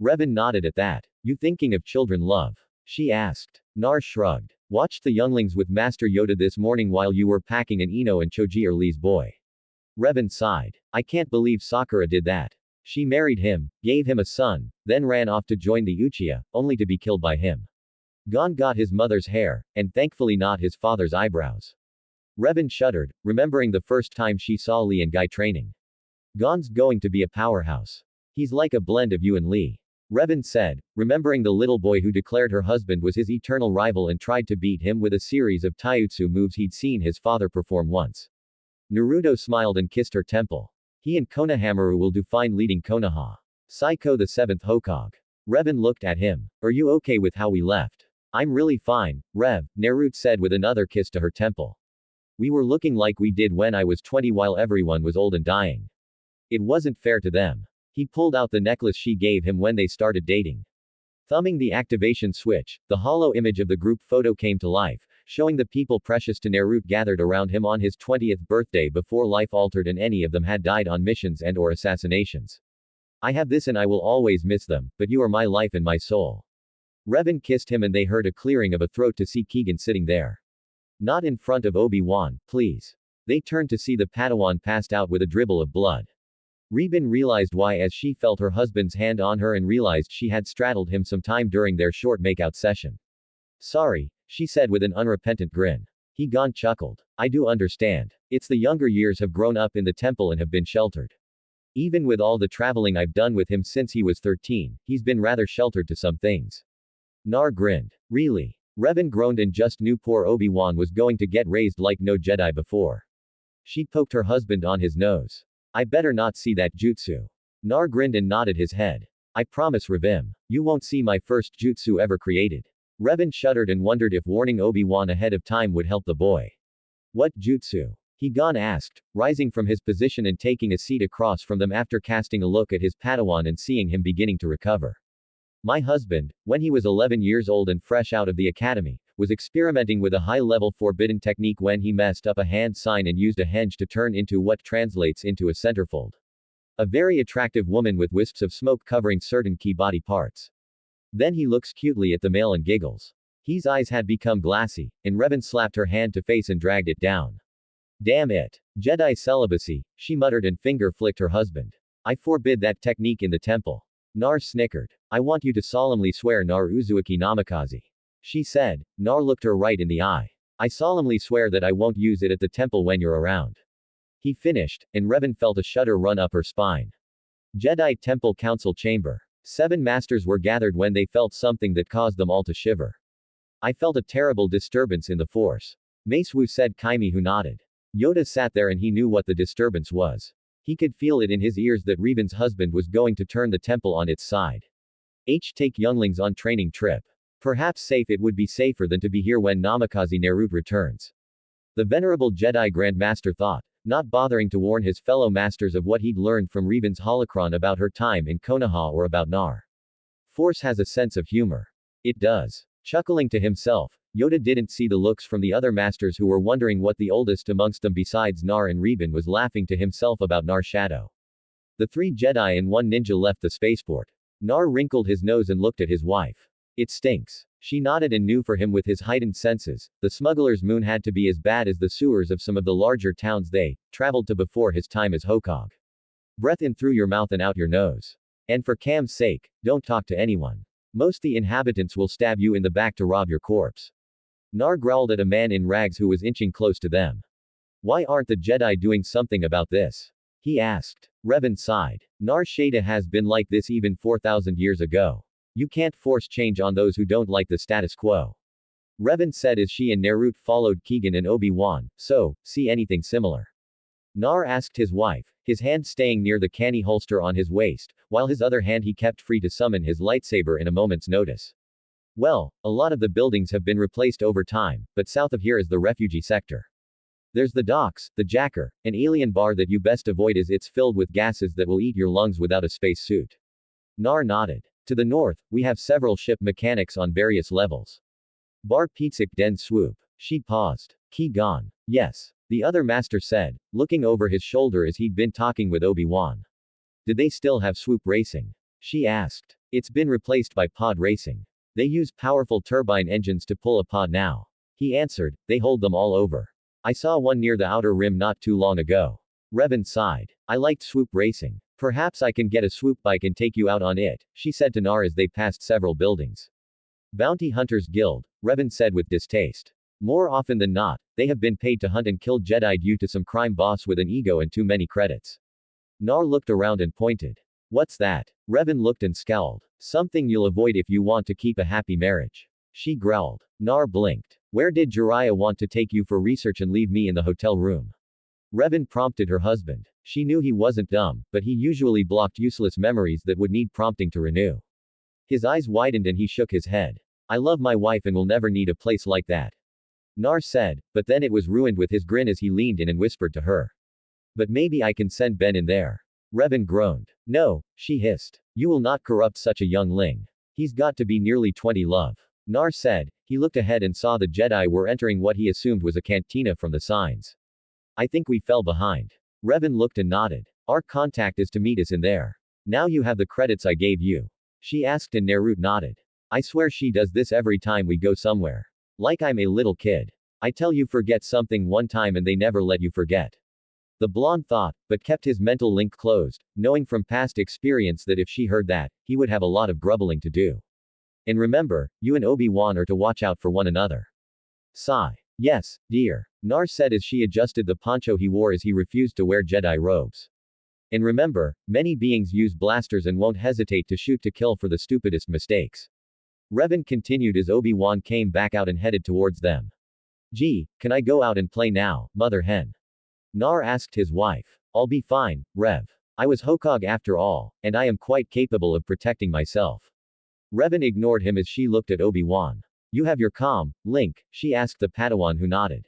Revan nodded at that. You thinking of children, love? She asked. Nar shrugged. Watched the younglings with Master Yoda this morning while you were packing an Ino and Choji or Lee's boy. Revan sighed. I can't believe Sakura did that. She married him, gave him a son, then ran off to join the Uchiha, only to be killed by him. Gon got his mother's hair, and thankfully not his father's eyebrows. Revan shuddered, remembering the first time she saw Lee and Guy training. Gon's going to be a powerhouse. He's like a blend of you and Lee. Revan said, remembering the little boy who declared her husband was his eternal rival and tried to beat him with a series of taijutsu moves he'd seen his father perform once. Naruto smiled and kissed her temple. He and Konohamaru will do fine leading Konoha. Saiko the 7th Hokage. Revan looked at him. Are you okay with how we left? I'm really fine, Rev, Naruto said with another kiss to her temple. We were looking like we did when I was 20 while everyone was old and dying. It wasn't fair to them. He pulled out the necklace she gave him when they started dating. Thumbing the activation switch, the hollow image of the group photo came to life, showing the people precious to Naruto gathered around him on his 20th birthday before life altered and any of them had died on missions and or assassinations. I have this and I will always miss them, but you are my life and my soul. Revan kissed him and they heard a clearing of a throat to see Keegan sitting there. Not in front of Obi-Wan, please. They turned to see the Padawan passed out with a dribble of blood. Revan realized why as she felt her husband's hand on her and realized she had straddled him some time during their short makeout session. Sorry, she said with an unrepentant grin. He Gon chuckled. I do understand. It's the younger years have grown up in the temple and have been sheltered. Even with all the traveling I've done with him since he was 13, he's been rather sheltered to some things. Nar grinned. Really? Revan groaned and just knew poor Obi-Wan was going to get raised like no Jedi before. She poked her husband on his nose. I better not see that jutsu. Nar grinned and nodded his head. I promise Revim. You won't see my first jutsu ever created. Revan shuddered and wondered if warning Obi-Wan ahead of time would help the boy. What jutsu? Higan asked, rising from his position and taking a seat across from them after casting a look at his Padawan and seeing him beginning to recover. My husband, when he was 11 years old and fresh out of the academy, was experimenting with a high-level forbidden technique when he messed up a hand sign and used a henge to turn into what translates into a centerfold. A very attractive woman with wisps of smoke covering certain key body parts. Then he looks cutely at the male and giggles. His eyes had become glassy, and Revan slapped her hand to face and dragged it down. Damn it. Jedi celibacy, she muttered and finger-flicked her husband. I forbid that technique in the temple. Nar snickered. I want you to solemnly swear Nar Uzuaki Namikaze. She said. Nar looked her right in the eye. I solemnly swear that I won't use it at the temple when you're around. He finished, and Revan felt a shudder run up her spine. Jedi Temple Council Chamber. 7 masters were gathered when they felt something that caused them all to shiver. I felt a terrible disturbance in the Force. Mace Wu said. Kaimi who nodded. Yoda sat there and he knew what the disturbance was. He could feel it in his ears that Revan's husband was going to turn the temple on its side. Take younglings on training trip. Perhaps safe it would be safer than to be here when Namikaze Naruto returns. The venerable Jedi Grand Master thought, not bothering to warn his fellow masters of what he'd learned from Revan's holocron about her time in Konoha or about Nar. Force has a sense of humor. It does. Chuckling to himself, Yoda didn't see the looks from the other masters who were wondering what the oldest amongst them besides Nar and Revan was laughing to himself about Nar's shadow. The 3 Jedi and 1 ninja left the spaceport. Nar wrinkled his nose and looked at his wife. It stinks. She nodded and knew for him with his heightened senses, the smuggler's moon had to be as bad as the sewers of some of the larger towns they traveled to before his time as Hokage. Breath in through your mouth and out your nose. And for Cam's sake, don't talk to anyone. Most the inhabitants will stab you in the back to rob your corpse. Nar growled at a man in rags who was inching close to them. Why aren't the Jedi doing something about this? He asked. Revan sighed. Nar Shada has been like this even 4,000 years ago. You can't force change on those who don't like the status quo. Revan said as she and Naruto followed Keegan and Obi-Wan, so, see anything similar? Nar asked his wife, his hand staying near the canny holster on his waist, while his other hand he kept free to summon his lightsaber in a moment's notice. Well, a lot of the buildings have been replaced over time, but south of here is the refugee sector. There's the docks, the jacker, an alien bar that you best avoid as it's filled with gases that will eat your lungs without a space suit. Nar nodded. To the north, we have several ship mechanics on various levels. Bar Pizzik Den Swoop. She paused. Key gone. Yes. The other master said, looking over his shoulder as he'd been talking with Obi-Wan. Did they still have swoop racing? She asked. It's been replaced by pod racing. They use powerful turbine engines to pull a pod now. He answered, they hold them all over. I saw one near the outer rim not too long ago. Revan sighed. I liked swoop racing. Perhaps I can get a swoop bike and take you out on it, she said to Nar as they passed several buildings. Bounty Hunters Guild, Revan said with distaste. More often than not, they have been paid to hunt and kill Jedi due to some crime boss with an ego and too many credits. Nar looked around and pointed. What's that? Revan looked and scowled. Something you'll avoid if you want to keep a happy marriage. She growled. Nar blinked. Where did Jiraiya want to take you for research and leave me in the hotel room? Revan prompted her husband. She knew he wasn't dumb, but he usually blocked useless memories that would need prompting to renew. His eyes widened and he shook his head. I love my wife and will never need a place like that. Nar said, but then it was ruined with his grin as he leaned in and whispered to her. But maybe I can send Ben in there. Revan groaned. No, she hissed. You will not corrupt such a youngling. He's got to be nearly 20 love. Nar said. He looked ahead and saw the Jedi were entering what he assumed was a cantina from the signs. I think we fell behind. Revan looked and nodded. Our contact is to meet us in there. Now you have the credits I gave you. She asked and Naruto nodded. I swear she does this every time we go somewhere. Like I'm a little kid. I tell you forget something one time and they never let you forget. The blonde thought, but kept his mental link closed, knowing from past experience that if she heard that, he would have a lot of grubbling to do. And remember, you and Obi-Wan are to watch out for one another. Sigh. Yes, dear. Nar said as she adjusted the poncho he wore as he refused to wear Jedi robes. And remember, many beings use blasters and won't hesitate to shoot to kill for the stupidest mistakes. Revan continued as Obi-Wan came back out and headed towards them. Gee, can I go out and play now, mother hen? Nar asked his wife. I'll be fine, Rev. I was Hokage after all, and I am quite capable of protecting myself. Revan ignored him as she looked at Obi-Wan. You have your comm, Link, she asked the Padawan who nodded.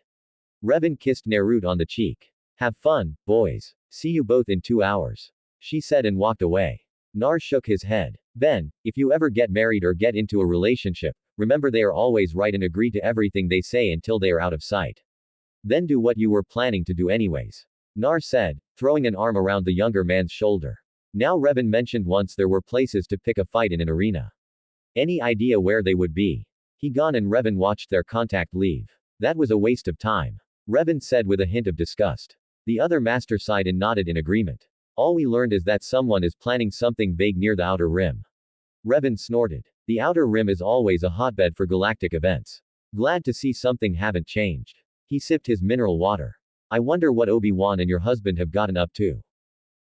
Revan kissed Naruto on the cheek. Have fun, boys. See you both in 2 hours. She said and walked away. Nar shook his head. Ben, if you ever get married or get into a relationship, remember they are always right and agree to everything they say until they are out of sight. Then do what you were planning to do anyways. Nar said, throwing an arm around the younger man's shoulder. Now Revan mentioned once there were places to pick a fight in an arena. Any idea where they would be? He gone and Revan watched their contact leave. That was a waste of time. Revan said with a hint of disgust. The other master sighed and nodded in agreement. All we learned is that someone is planning something vague near the outer rim. Revan snorted. The outer rim is always a hotbed for galactic events. Glad to see something haven't changed. He sipped his mineral water. I wonder what Obi-Wan and your husband have gotten up to.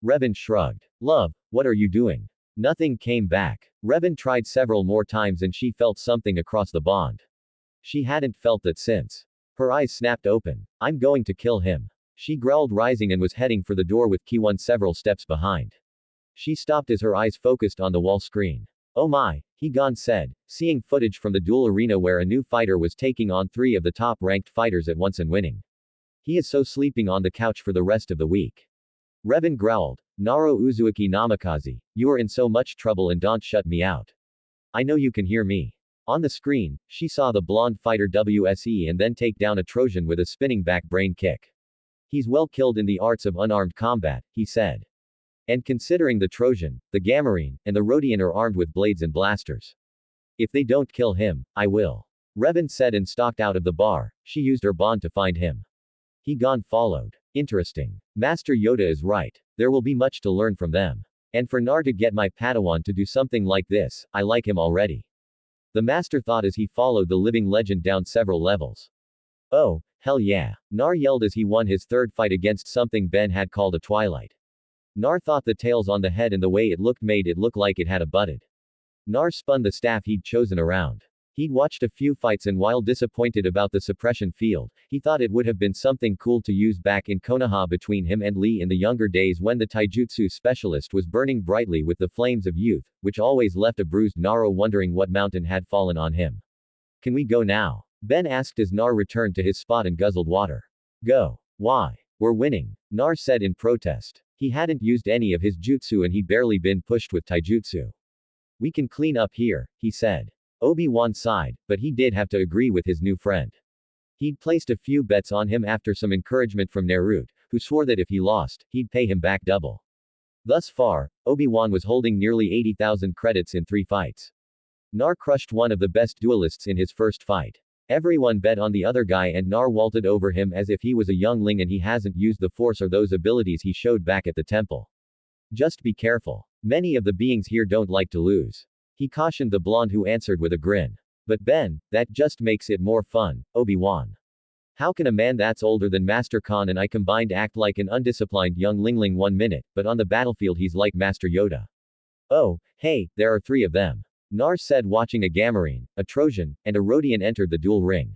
Revan shrugged. Love, what are you doing? Nothing came back. Revan tried several more times and she felt something across the bond. She hadn't felt that since. Her eyes snapped open. I'm going to kill him. She growled, rising and was heading for the door with Ki-1 several steps behind. She stopped as her eyes focused on the wall screen. Oh my, He-Gon said, seeing footage from the duel arena where a new fighter was taking on 3 of the top-ranked fighters at once and winning. He is so sleeping on the couch for the rest of the week. Revan growled, Naro Uzuki Namikaze, you are in so much trouble and don't shut me out. I know you can hear me. On the screen, she saw the blonde fighter WSE and then take down a Trojan with a spinning back brain kick. He's well killed in the arts of unarmed combat, he said. And considering the Trojan, the Gamorrean, and the Rodian are armed with blades and blasters. If they don't kill him, I will. Revan said and stalked out of the bar. She used her bond to find him. He-Gon followed. Interesting. Master Yoda is right. There will be much to learn from them. And for Nar to get my Padawan to do something like this, I like him already. The master thought as he followed the living legend down several levels. Oh, hell yeah. Nar yelled as he won his 3rd fight against something Ben had called a Twilight. Nar thought the tails on the head and the way it looked made it look like it had a butted. Nar spun the staff he'd chosen around. He'd watched a few fights and while disappointed about the suppression field, he thought it would have been something cool to use back in Konoha between him and Lee in the younger days when the taijutsu specialist was burning brightly with the flames of youth, which always left a bruised Naro wondering what mountain had fallen on him. Can we go now? Ben asked as Nar returned to his spot and guzzled water. Go. Why? We're winning. Nar said in protest. He hadn't used any of his jutsu and he'd barely been pushed with taijutsu. We can clean up here, he said. Obi-Wan sighed, but he did have to agree with his new friend. He'd placed a few bets on him after some encouragement from Naruto, who swore that if he lost, he'd pay him back double. Thus far, Obi-Wan was holding nearly 80,000 credits in 3 fights. Nar crushed one of the best duelists in his first fight. Everyone bet on the other guy and Nar vaulted over him as if he was a youngling and he hasn't used the force or those abilities he showed back at the temple. Just be careful. Many of the beings here don't like to lose. He cautioned the blonde who answered with a grin. But Ben, that just makes it more fun, Obi-Wan. How can a man that's older than Master Khan and I combined act like an undisciplined young lingling 1 minute, but on the battlefield he's like Master Yoda? Oh, hey, there are 3 of them. Nar said watching a Gamorrean, a Trojan, and a Rodian entered the duel ring.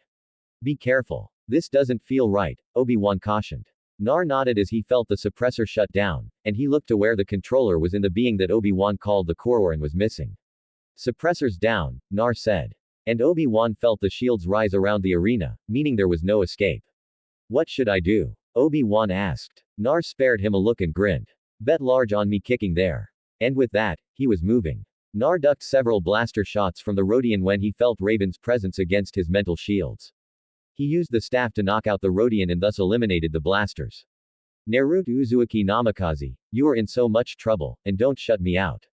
Be careful. This doesn't feel right, Obi-Wan cautioned. Nar nodded as he felt the suppressor shut down, and he looked to where the controller was in the being that Obi-Wan called the Koror and was missing. Suppressors down, Nar said. And Obi-Wan felt the shields rise around the arena, meaning there was no escape. What should I do? Obi-Wan asked. Nar spared him a look and grinned. Bet large on me kicking there. And with that, he was moving. Nar ducked several blaster shots from the Rodian when he felt Raven's presence against his mental shields. He used the staff to knock out the Rodian and thus eliminated the blasters. Naruto Uzuki Namikaze, you are in so much trouble, and don't shut me out.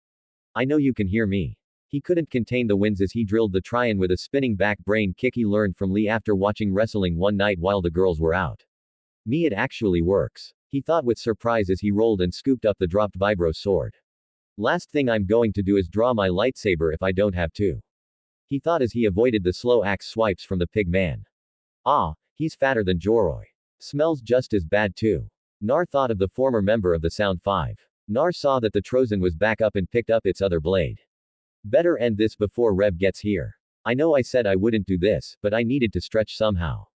I know you can hear me. He couldn't contain the winds as he drilled the Tryon with a spinning back brain kick he learned from Lee after watching wrestling one night while the girls were out. Me, it actually works. He thought with surprise as he rolled and scooped up the dropped vibro sword. Last thing I'm going to do is draw my lightsaber if I don't have to. He thought as he avoided the slow axe swipes from the pig man. Ah, he's fatter than Joroi. Smells just as bad too. Nar thought of the former member of the Sound 5. Nar saw that the Trojan was back up and picked up its other blade. Better end this before Rev gets here. I know I said I wouldn't do this, but I needed to stretch somehow.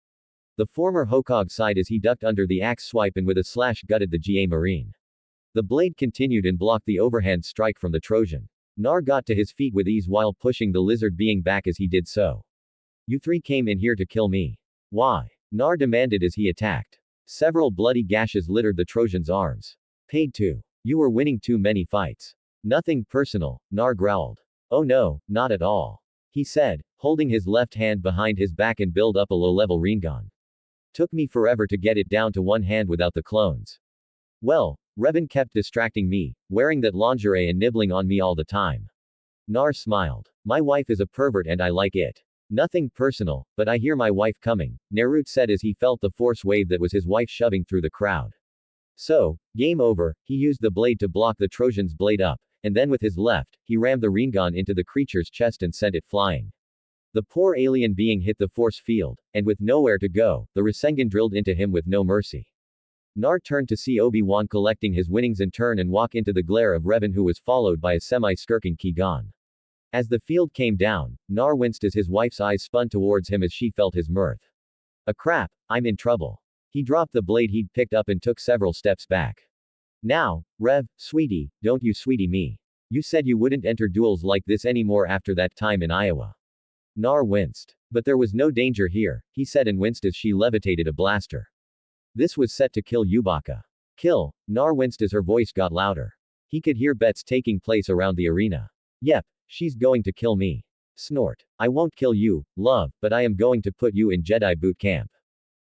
The former Hokage sighed as he ducked under the axe swipe and with a slash gutted the GA Marine. The blade continued and blocked the overhand strike from the Trojan. Nar got to his feet with ease while pushing the lizard being back as he did so. You 3 came in here to kill me. Why? Nar demanded as he attacked. Several bloody gashes littered the Trojan's arms. Paid to. You were winning too many fights. Nothing personal, Nar growled. Oh no, not at all. He said, holding his left hand behind his back and build up a low-level Rinnegan. Took me forever to get it down to one hand without the clones. Well, Revan kept distracting me, wearing that lingerie and nibbling on me all the time. Nar smiled. My wife is a pervert and I like it. Nothing personal, but I hear my wife coming, Naruto said as he felt the force wave that was his wife shoving through the crowd. So, game over, he used the blade to block the Trojan's blade up, and then with his left, he rammed the Rinnegan into the creature's chest and sent it flying. The poor alien being hit the force field, and with nowhere to go, the Rasengan drilled into him with no mercy. Nar turned to see Obi-Wan collecting his winnings and turn and walk into the glare of Revan, who was followed by a semi-skirking Ki-Gon. As the field came down, Nar winced as his wife's eyes spun towards him as she felt his mirth. A crap, I'm in trouble. He dropped the blade he'd picked up and took several steps back. Now, Rev, sweetie, don't you sweetie me. You said you wouldn't enter duels like this anymore after that time in Iowa. Nar winced. But there was no danger here, he said and winced as she levitated a blaster. This was set to kill Chewbacca. Kill, Nar winced as her voice got louder. He could hear bets taking place around the arena. Yep, she's going to kill me. Snort. I won't kill you, love, but I am going to put you in Jedi boot camp.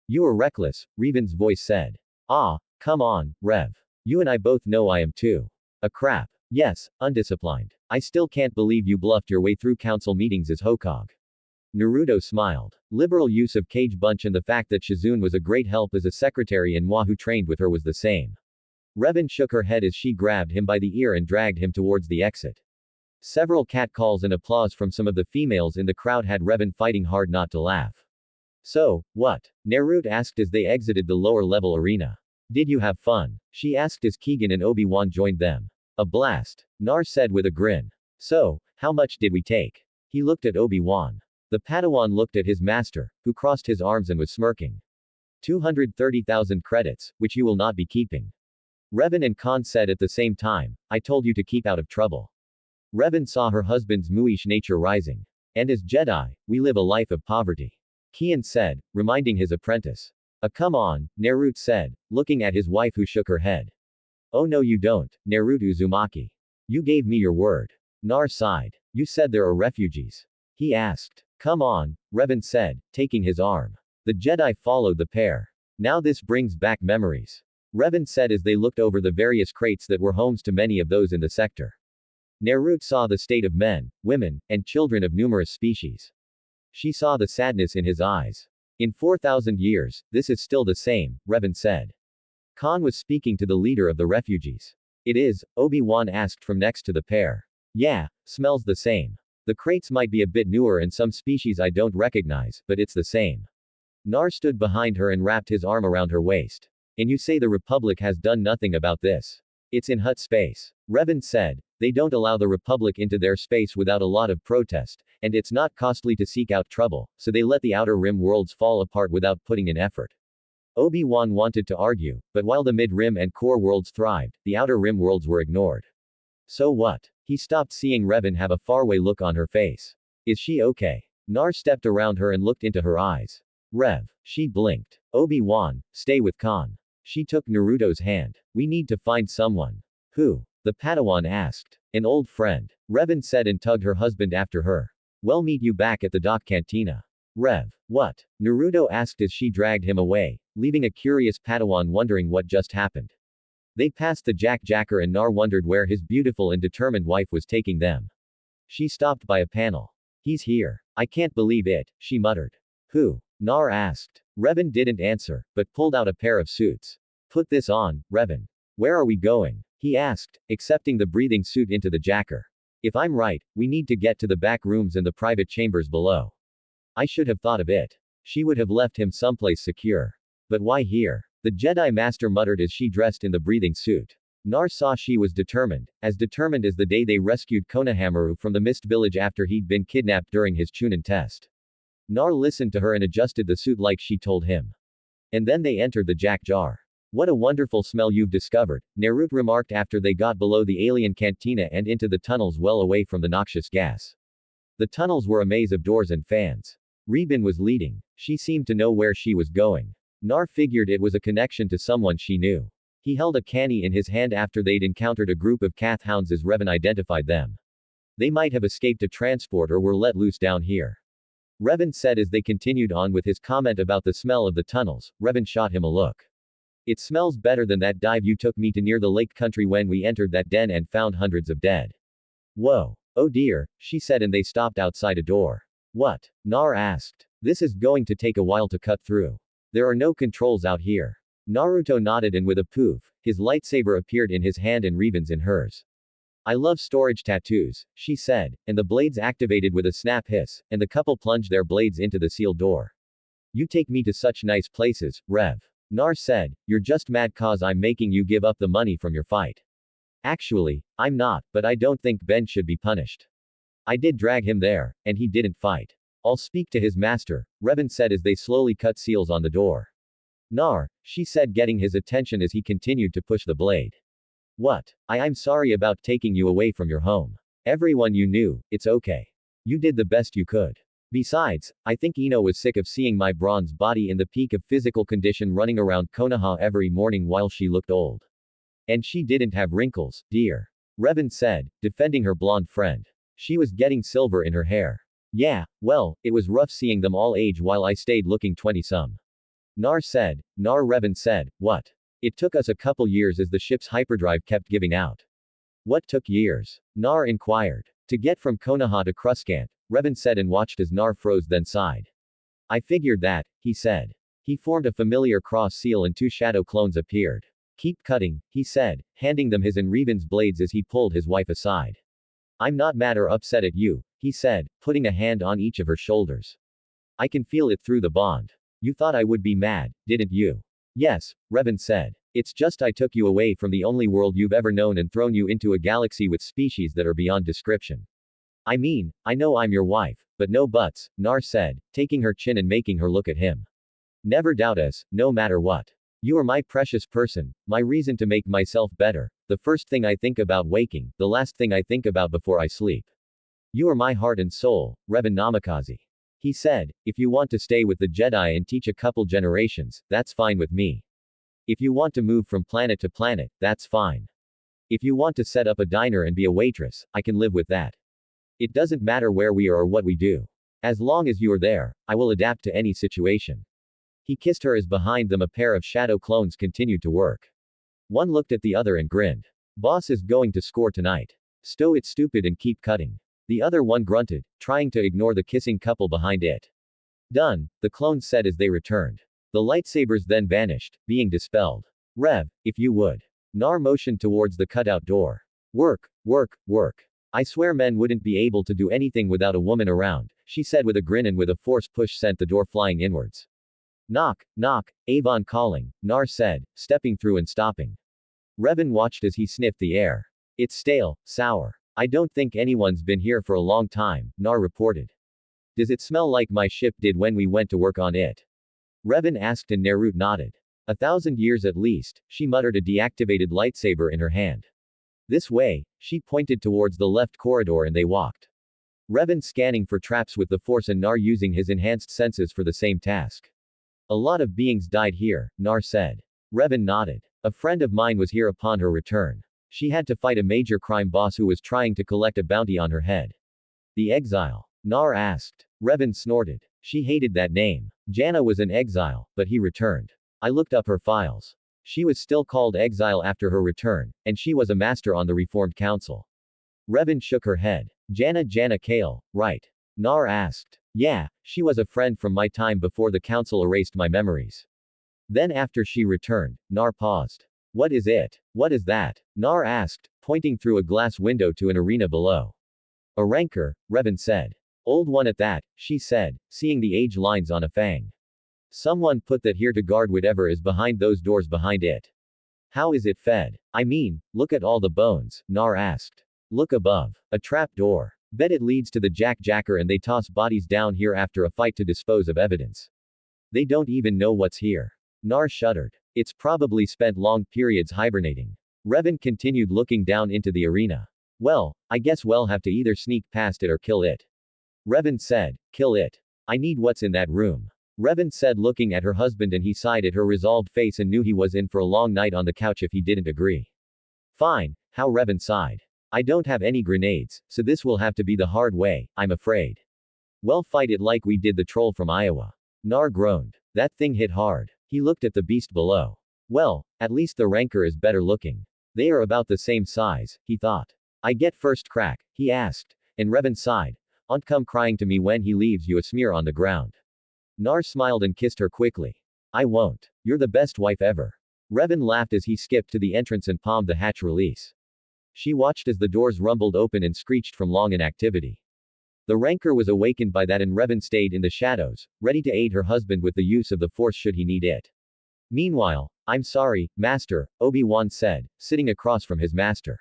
You are reckless, Revan's voice said. Ah, come on, Rev. You and I both know I am too. A crap. Yes, undisciplined. I still can't believe you bluffed your way through council meetings as Hokage. Naruto smiled. Liberal use of Cage Bunch and the fact that Shizune was a great help as a secretary and Wa who trained with her was the same. Revan shook her head as she grabbed him by the ear and dragged him towards the exit. Several catcalls and applause from some of the females in the crowd had Revan fighting hard not to laugh. So, what? Naruto asked as they exited the lower-level arena. Did you have fun? She asked as Keegan and Obi-Wan joined them. A blast. Nar said with a grin. So, how much did we take? He looked at Obi-Wan. The Padawan looked at his master, who crossed his arms and was smirking. 230,000 credits, which you will not be keeping. Revan and Khan said at the same time, I told you to keep out of trouble. Revan saw her husband's muish nature rising. And as Jedi, we live a life of poverty. Kian said, reminding his apprentice. Come on, Naruto said, looking at his wife who shook her head. Oh no you don't, Naruto Uzumaki. You gave me your word. Nar sighed. You said there are refugees. He asked. Come on, Revan said, taking his arm. The Jedi followed the pair. Now this brings back memories. Revan said as they looked over the various crates that were homes to many of those in the sector. Naruto saw the state of men, women, and children of numerous species. She saw the sadness in his eyes. In 4,000 years, this is still the same, Revan said. Khan was speaking to the leader of the refugees. It is, Obi-Wan asked from next to the pair. Yeah, smells the same. The crates might be a bit newer and some species I don't recognize, but it's the same. Nar stood behind her and wrapped his arm around her waist. And you say the Republic has done nothing about this? It's in Hutt space. Revan said. They don't allow the Republic into their space without a lot of protest, and it's not costly to seek out trouble, so they let the Outer Rim worlds fall apart without putting in effort. Obi-Wan wanted to argue, but while the Mid-Rim and Core worlds thrived, the Outer Rim worlds were ignored. So what? He stopped, seeing Revan have a faraway look on her face. Is she okay? Nar stepped around her and looked into her eyes. Rev. She blinked. Obi-Wan, stay with Khan. She took Naruto's hand. We need to find someone. Who? The Padawan asked. An old friend. Revan said and tugged her husband after her. Well, meet you back at the dock cantina. Rev. What? Naruto asked as she dragged him away, leaving a curious Padawan wondering what just happened. They passed the Jacker and Nar wondered where his beautiful and determined wife was taking them. She stopped by a panel. He's here. I can't believe it, she muttered. Who? Nar asked. Revan didn't answer, but pulled out a pair of suits. Put this on, Revan. Where are we going? He asked, accepting the breathing suit into the Jacker. If I'm right, we need to get to the back rooms and the private chambers below. I should have thought of it. She would have left him someplace secure. But why here? The Jedi Master muttered as she dressed in the breathing suit. Nar saw she was determined as the day they rescued Konohamaru from the Mist Village after he'd been kidnapped during his Chunin test. Nar listened to her and adjusted the suit like she told him. And then they entered the Jack Jar. What a wonderful smell you've discovered, Naruto remarked after they got below the alien cantina and into the tunnels well away from the noxious gas. The tunnels were a maze of doors and fans. Rebin was leading. She seemed to know where she was going. Nar figured it was a connection to someone she knew. He held a canny in his hand after they'd encountered a group of Kath hounds as Revan identified them. They might have escaped a transport or were let loose down here. Revan said as they continued on with his comment about the smell of the tunnels. Revan shot him a look. It smells better than that dive you took me to near the lake country when we entered that den and found hundreds of dead. Whoa. Oh dear, she said, and they stopped outside a door. What? Nar asked. This is going to take a while to cut through. There are no controls out here. Naruto nodded, and with a poof, his lightsaber appeared in his hand and Revan's in hers. I love storage tattoos, she said, and the blades activated with a snap hiss, and the couple plunged their blades into the sealed door. You take me to such nice places, Rev. Nar said, you're just mad cause I'm making you give up the money from your fight. Actually, I'm not, but I don't think Ben should be punished. I did drag him there, and he didn't fight. I'll speak to his master, Revan said as they slowly cut seals on the door. Nar, she said, getting his attention as he continued to push the blade. What? I'm sorry about taking you away from your home. Everyone you knew, it's okay. You did the best you could. Besides, I think Ino was sick of seeing my bronze body in the peak of physical condition running around Konoha every morning while she looked old. And she didn't have wrinkles, dear. Revan said, defending her blonde friend. She was getting silver in her hair. Yeah, well, it was rough seeing them all age while I stayed looking 20-some. Revan said, what? It took us a couple years as the ship's hyperdrive kept giving out. What took years? Nar inquired. To get from Konoha to Kruscant, Revan said and watched as Nar froze then sighed. I figured that, he said. He formed a familiar cross seal and two shadow clones appeared. Keep cutting, he said, handing them his and Revan's blades as he pulled his wife aside. I'm not mad or upset at you, he said, putting a hand on each of her shoulders. I can feel it through the bond. You thought I would be mad, didn't you? Yes, Revan said. It's just I took you away from the only world you've ever known and thrown you into a galaxy with species that are beyond description. I mean, I know I'm your wife, but no buts, Nar said, taking her chin and making her look at him. Never doubt us, no matter what. You are my precious person, my reason to make myself better, the first thing I think about waking, the last thing I think about before I sleep. You are my heart and soul, Revan Namikaze. He said, if you want to stay with the Jedi and teach a couple generations, that's fine with me. If you want to move from planet to planet, that's fine. If you want to set up a diner and be a waitress, I can live with that. It doesn't matter where we are or what we do. As long as you are there, I will adapt to any situation. He kissed her as behind them a pair of shadow clones continued to work. One looked at the other and grinned. Boss is going to score tonight. Stow it stupid and keep cutting. The other one grunted, trying to ignore the kissing couple behind it. Done, the clones said as they returned. The lightsabers then vanished, being dispelled. Rev, if you would. Nar motioned towards the cutout door. Work, work, work. I swear men wouldn't be able to do anything without a woman around, she said with a grin and with a force push sent the door flying inwards. Knock, knock, Avon calling, Nar said, stepping through and stopping. Revan watched as he sniffed the air. It's stale, sour. I don't think anyone's been here for a long time, Nar reported. Does it smell like my ship did when we went to work on it? Revan asked and Naruto nodded. 1,000 years at least, she muttered, a deactivated lightsaber in her hand. This way, she pointed towards the left corridor and they walked. Revan scanning for traps with the Force and Nar using his enhanced senses for the same task. A lot of beings died here, Nar said. Revan nodded. A friend of mine was here upon her return. She had to fight a major crime boss who was trying to collect a bounty on her head. The exile? Nar asked. Revan snorted. She hated that name. Janna was an exile, but he returned. I looked up her files. She was still called exile after her return, and she was a master on the Reformed Council. Revan shook her head. Janna Kale, right? Nar asked. Yeah, she was a friend from my time before the council erased my memories. Then after she returned, Nar paused. What is it? What is that? Nar asked, pointing through a glass window to an arena below. A rancor, Revan said. Old one at that, she said, seeing the age lines on a fang. Someone put that here to guard whatever is behind those doors behind it. How is it fed? I mean, look at all the bones, Nar asked. Look above. A trap door. Bet it leads to the jacker and they toss bodies down here after a fight to dispose of evidence. They don't even know what's here. Nar shuddered. It's probably spent long periods hibernating. Revan continued looking down into the arena. Well, I guess we'll have to either sneak past it or kill it. Revan said, kill it. I need what's in that room. Revan said, looking at her husband, and he sighed at her resolved face and knew he was in for a long night on the couch if he didn't agree. Fine, how Revan sighed. I don't have any grenades, so this will have to be the hard way, I'm afraid. Well, fight it like we did the troll from Iowa. Nar groaned. That thing hit hard. He looked at the beast below. Well, at least the rancor is better looking. They are about the same size, he thought. I get first crack, he asked, and Revan sighed. Aunt come crying to me when he leaves you a smear on the ground. Nar smiled and kissed her quickly. I won't. You're the best wife ever. Revan laughed as he skipped to the entrance and palmed the hatch release. She watched as the doors rumbled open and screeched from long inactivity. The rancor was awakened by that, and Revan stayed in the shadows, ready to aid her husband with the use of the Force should he need it. Meanwhile, I'm sorry, Master, Obi-Wan said, sitting across from his master.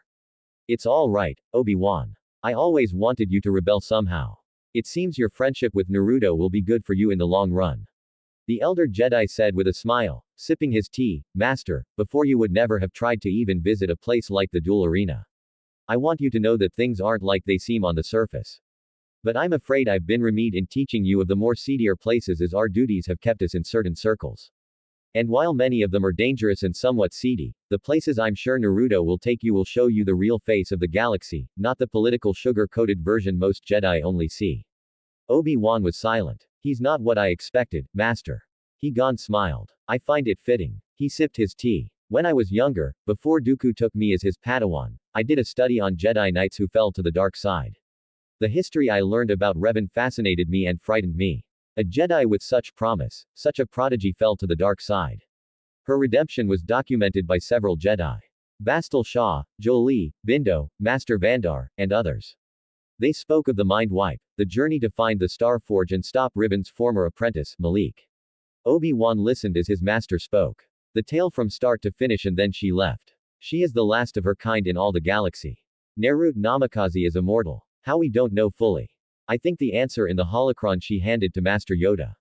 It's all right, Obi-Wan. I always wanted you to rebel somehow. It seems your friendship with Naruto will be good for you in the long run. The elder Jedi said with a smile, sipping his tea, Master, before you would never have tried to even visit a place like the duel arena. I want you to know that things aren't like they seem on the surface. But I'm afraid I've been remiss in teaching you of the more seedier places, as our duties have kept us in certain circles. And while many of them are dangerous and somewhat seedy, the places I'm sure Naruto will take you will show you the real face of the galaxy, not the political sugar-coated version most Jedi only see. Obi-Wan was silent. He's not what I expected, Master. He-Gon smiled. I find it fitting. He sipped his tea. When I was younger, before Dooku took me as his Padawan, I did a study on Jedi Knights who fell to the dark side. The history I learned about Revan fascinated me and frightened me. A Jedi with such promise, such a prodigy, fell to the dark side. Her redemption was documented by several Jedi. Bastil Shah, Jolie, Bindo, Master Vandar, and others. They spoke of the Mind Wipe, the journey to find the Star Forge and stop Revan's former apprentice, Malik. Obi-Wan listened as his master spoke. The tale from start to finish, and then she left. She is the last of her kind in all the galaxy. Naruto Namikaze is immortal. How we don't know fully. I think the answer in the holocron she handed to Master Yoda.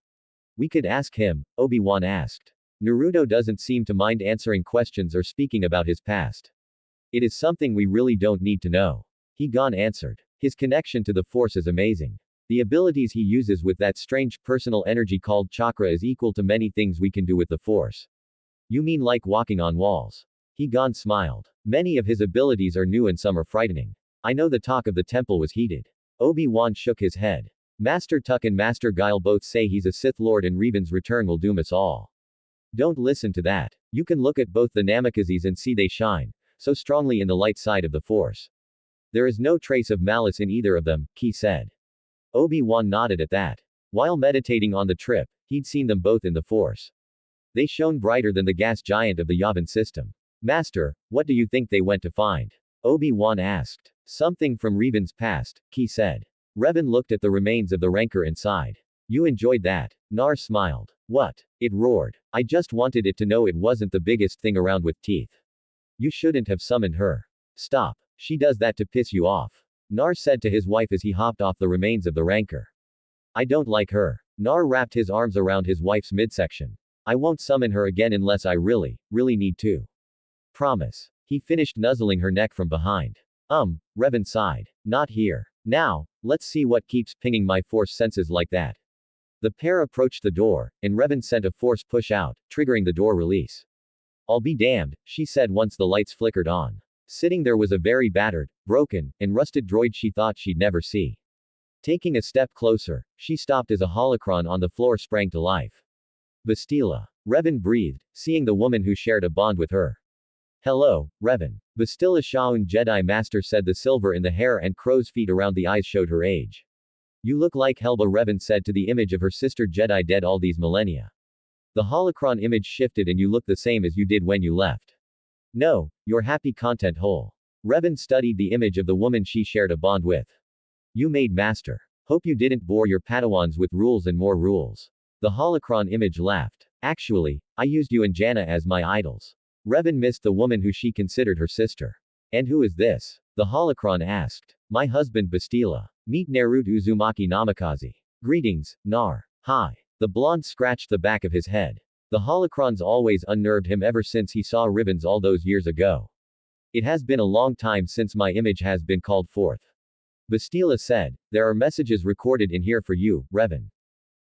We could ask him, Obi-Wan asked. Naruto doesn't seem to mind answering questions or speaking about his past. It is something we really don't need to know. He-Gon answered. His connection to the Force is amazing. The abilities he uses with that strange personal energy called Chakra is equal to many things we can do with the Force. You mean like walking on walls? He-Gon smiled. Many of his abilities are new and some are frightening. I know the talk of the temple was heated. Obi-Wan shook his head. Master Tuck and Master Guile both say he's a Sith Lord and Revan's return will doom us all. Don't listen to that. You can look at both the Namikazes and see they shine so strongly in the light side of the Force. There is no trace of malice in either of them, Ki said. Obi-Wan nodded at that. While meditating on the trip, he'd seen them both in the Force. They shone brighter than the gas giant of the Yavin system. Master, what do you think they went to find? Obi-Wan asked. Something from Revan's past, Ki said. Revan looked at the remains of the rancor and sighed. You enjoyed that. Nar smiled. What? It roared. I just wanted it to know it wasn't the biggest thing around with teeth. You shouldn't have summoned her. Stop. She does that to piss you off. Nar said to his wife as he hopped off the remains of the rancor. I don't like her. Nar wrapped his arms around his wife's midsection. I won't summon her again unless I really need to. Promise. He finished nuzzling her neck from behind. Revan sighed. Not here. Now, let's see what keeps pinging my Force senses like that. The pair approached the door, and Revan sent a Force push out, triggering the door release. I'll be damned, she said once the lights flickered on. Sitting there was a very battered, broken, and rusted droid she thought she'd never see. Taking a step closer, she stopped as a holocron on the floor sprang to life. Bastila. Revan breathed, seeing the woman who shared a bond with her. Hello, Revan. Bastila Shaun Jedi Master said. The silver in the hair and crow's feet around the eyes showed her age. You look like Helba, Revan said to the image of her sister Jedi dead all these millennia. The holocron image shifted and you look the same as you did when you left. No, you're happy content whole. Revan studied the image of the woman she shared a bond with. You made Master. Hope you didn't bore your Padawans with rules and more rules. The holocron image laughed. Actually, I used you and Janna as my idols. Revan missed the woman who she considered her sister. And who is this? The holocron asked. My husband Bastila. Meet Naruto Uzumaki Namikaze. Greetings, Nar. Hi. The blonde scratched the back of his head. The holocrons always unnerved him ever since he saw Rivens all those years ago. It has been a long time since my image has been called forth. Bastila said, there are messages recorded in here for you, Revan.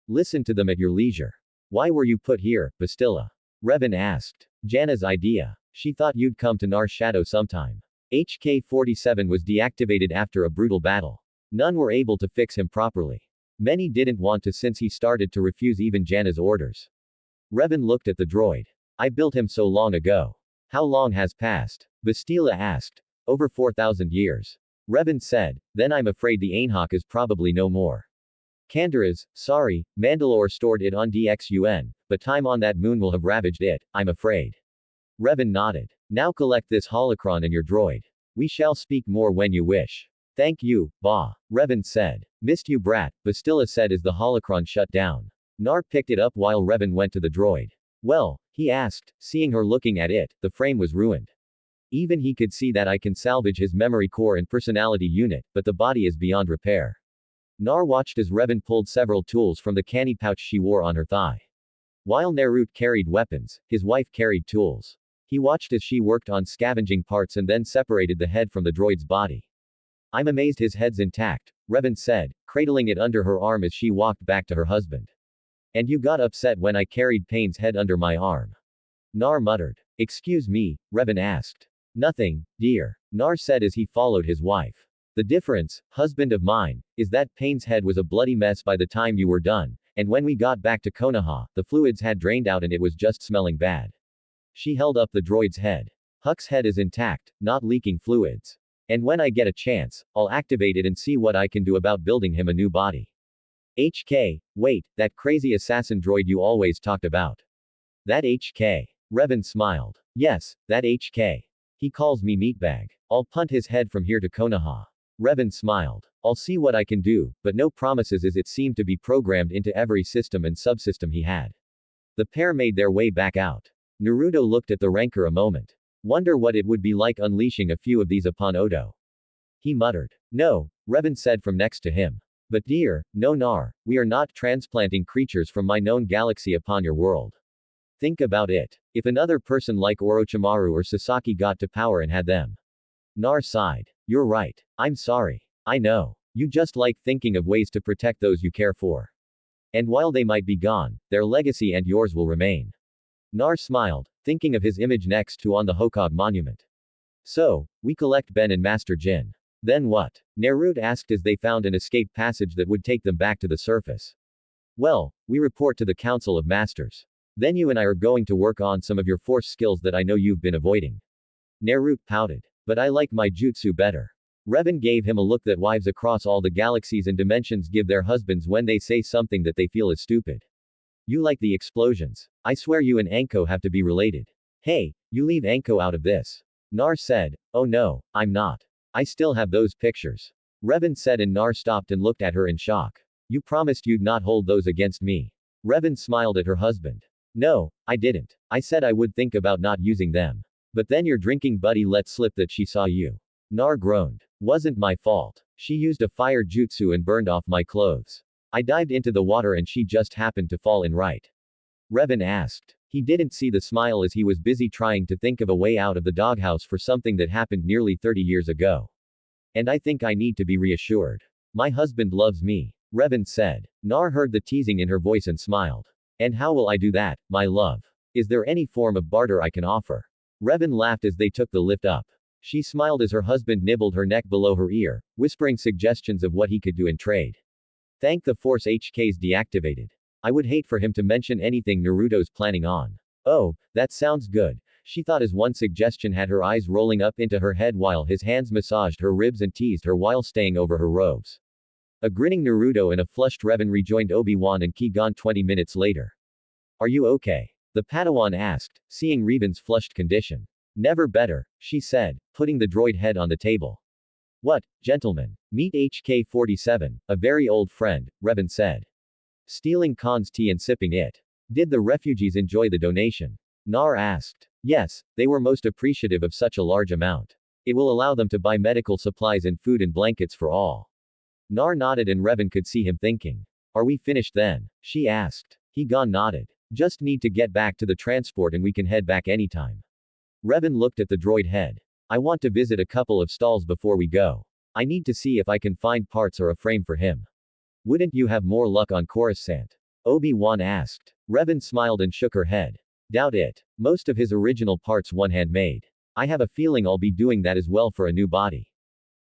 Listen to them at your leisure. Why were you put here, Bastilla? Revan asked. Janna's idea. She thought you'd come to Nar's shadow sometime. HK-47 was deactivated after a brutal battle. None were able to fix him properly. Many didn't want to since he started to refuse even Janna's orders. Revan looked at the droid. I built him so long ago. How long has passed? Bastilla asked. Over 4,000 years. Revan said, then I'm afraid the Ainhawk is probably no more. Kandor is, sorry, Mandalore stored it on DXUN, but time on that moon will have ravaged it, I'm afraid. Revan nodded. Now collect this holocron and your droid. We shall speak more when you wish. Thank you, Ba. Revan said. Missed you brat, Bastilla said as the holocron shut down. Nar picked it up while Revan went to the droid. Well, he asked, seeing her looking at it, the frame was ruined. Even he could see that I can salvage his memory core and personality unit, but the body is beyond repair. Nar watched as Revan pulled several tools from the canny pouch she wore on her thigh. While Naruto carried weapons, his wife carried tools. He watched as she worked on scavenging parts and then separated the head from the droid's body. I'm amazed his head's intact, Revan said, cradling it under her arm as she walked back to her husband. And you got upset when I carried Payne's head under my arm. Nar muttered. Excuse me, Revan asked. Nothing, dear. Nar said as he followed his wife. The difference, husband of mine, is that Payne's head was a bloody mess by the time you were done, and when we got back to Konoha, the fluids had drained out and it was just smelling bad. She held up the droid's head. Huck's head is intact, not leaking fluids. And when I get a chance, I'll activate it and see what I can do about building him a new body. HK, wait, that crazy assassin droid you always talked about. That HK. Revan smiled. Yes, that HK. He calls me meatbag. I'll punt his head from here to Konoha. Revan smiled. I'll see what I can do, but no promises as it seemed to be programmed into every system and subsystem he had. The pair made their way back out. Naruto looked at the Rancor a moment. Wonder what it would be like unleashing a few of these upon Odo. He muttered. No, Revan said from next to him. But dear, no Nar, we are not transplanting creatures from my known galaxy upon your world. Think about it. If another person like Orochimaru or Sasaki got to power and had them. Nar sighed. You're right. I'm sorry. I know. You just like thinking of ways to protect those you care for. And while they might be gone, their legacy and yours will remain. Nar smiled, thinking of his image next to on the Hokage monument. So, we collect Ben and Master Jin. Then what? Naruto asked as they found an escape passage that would take them back to the surface. Well, we report to the Council of Masters. Then you and I are going to work on some of your force skills that I know you've been avoiding. Naruto pouted. But I like my jutsu better. Revan gave him a look that wives across all the galaxies and dimensions give their husbands when they say something that they feel is stupid. You like the explosions. I swear you and Anko have to be related. Hey, you leave Anko out of this. Nar said. Oh no, I'm not. I still have those pictures. Revan said and Nar stopped and looked at her in shock. You promised you'd not hold those against me. Revan smiled at her husband. No, I didn't. I said I would think about not using them. But then your drinking buddy let slip that she saw you. Nar groaned. Wasn't my fault. She used a fire jutsu and burned off my clothes. I dived into the water and she just happened to fall in right. Revan asked. He didn't see the smile as he was busy trying to think of a way out of the doghouse for something that happened nearly 30 years ago. And I think I need to be reassured. My husband loves me. Revan said. Nar heard the teasing in her voice and smiled. And how will I do that, my love? Is there any form of barter I can offer? Revan laughed as they took the lift up. She smiled as her husband nibbled her neck below her ear, whispering suggestions of what he could do in trade. Thank the Force HK's deactivated. I would hate for him to mention anything Naruto's planning on. Oh, that sounds good, she thought as one suggestion had her eyes rolling up into her head while his hands massaged her ribs and teased her while staying over her robes. A grinning Naruto and a flushed Revan rejoined Obi-Wan and Qui-Gon 20 minutes later. Are you okay? The Padawan asked, seeing Revan's flushed condition. Never better, she said, putting the droid head on the table. What, gentlemen? Meet HK-47, a very old friend, Revan said. Stealing Khan's tea and sipping it. Did the refugees enjoy the donation? Nar asked. Yes, they were most appreciative of such a large amount. It will allow them to buy medical supplies and food and blankets for all. Nar nodded and Revan could see him thinking. Are we finished then? She asked. Qui-Gon nodded. Just need to get back to the transport and we can head back anytime. Revan looked at the droid head. I want to visit a couple of stalls before we go. I need to see if I can find parts or a frame for him. Wouldn't you have more luck on Coruscant? Obi-Wan asked. Revan smiled and shook her head. Doubt it. Most of his original parts one-hand made. I have a feeling I'll be doing that as well for a new body.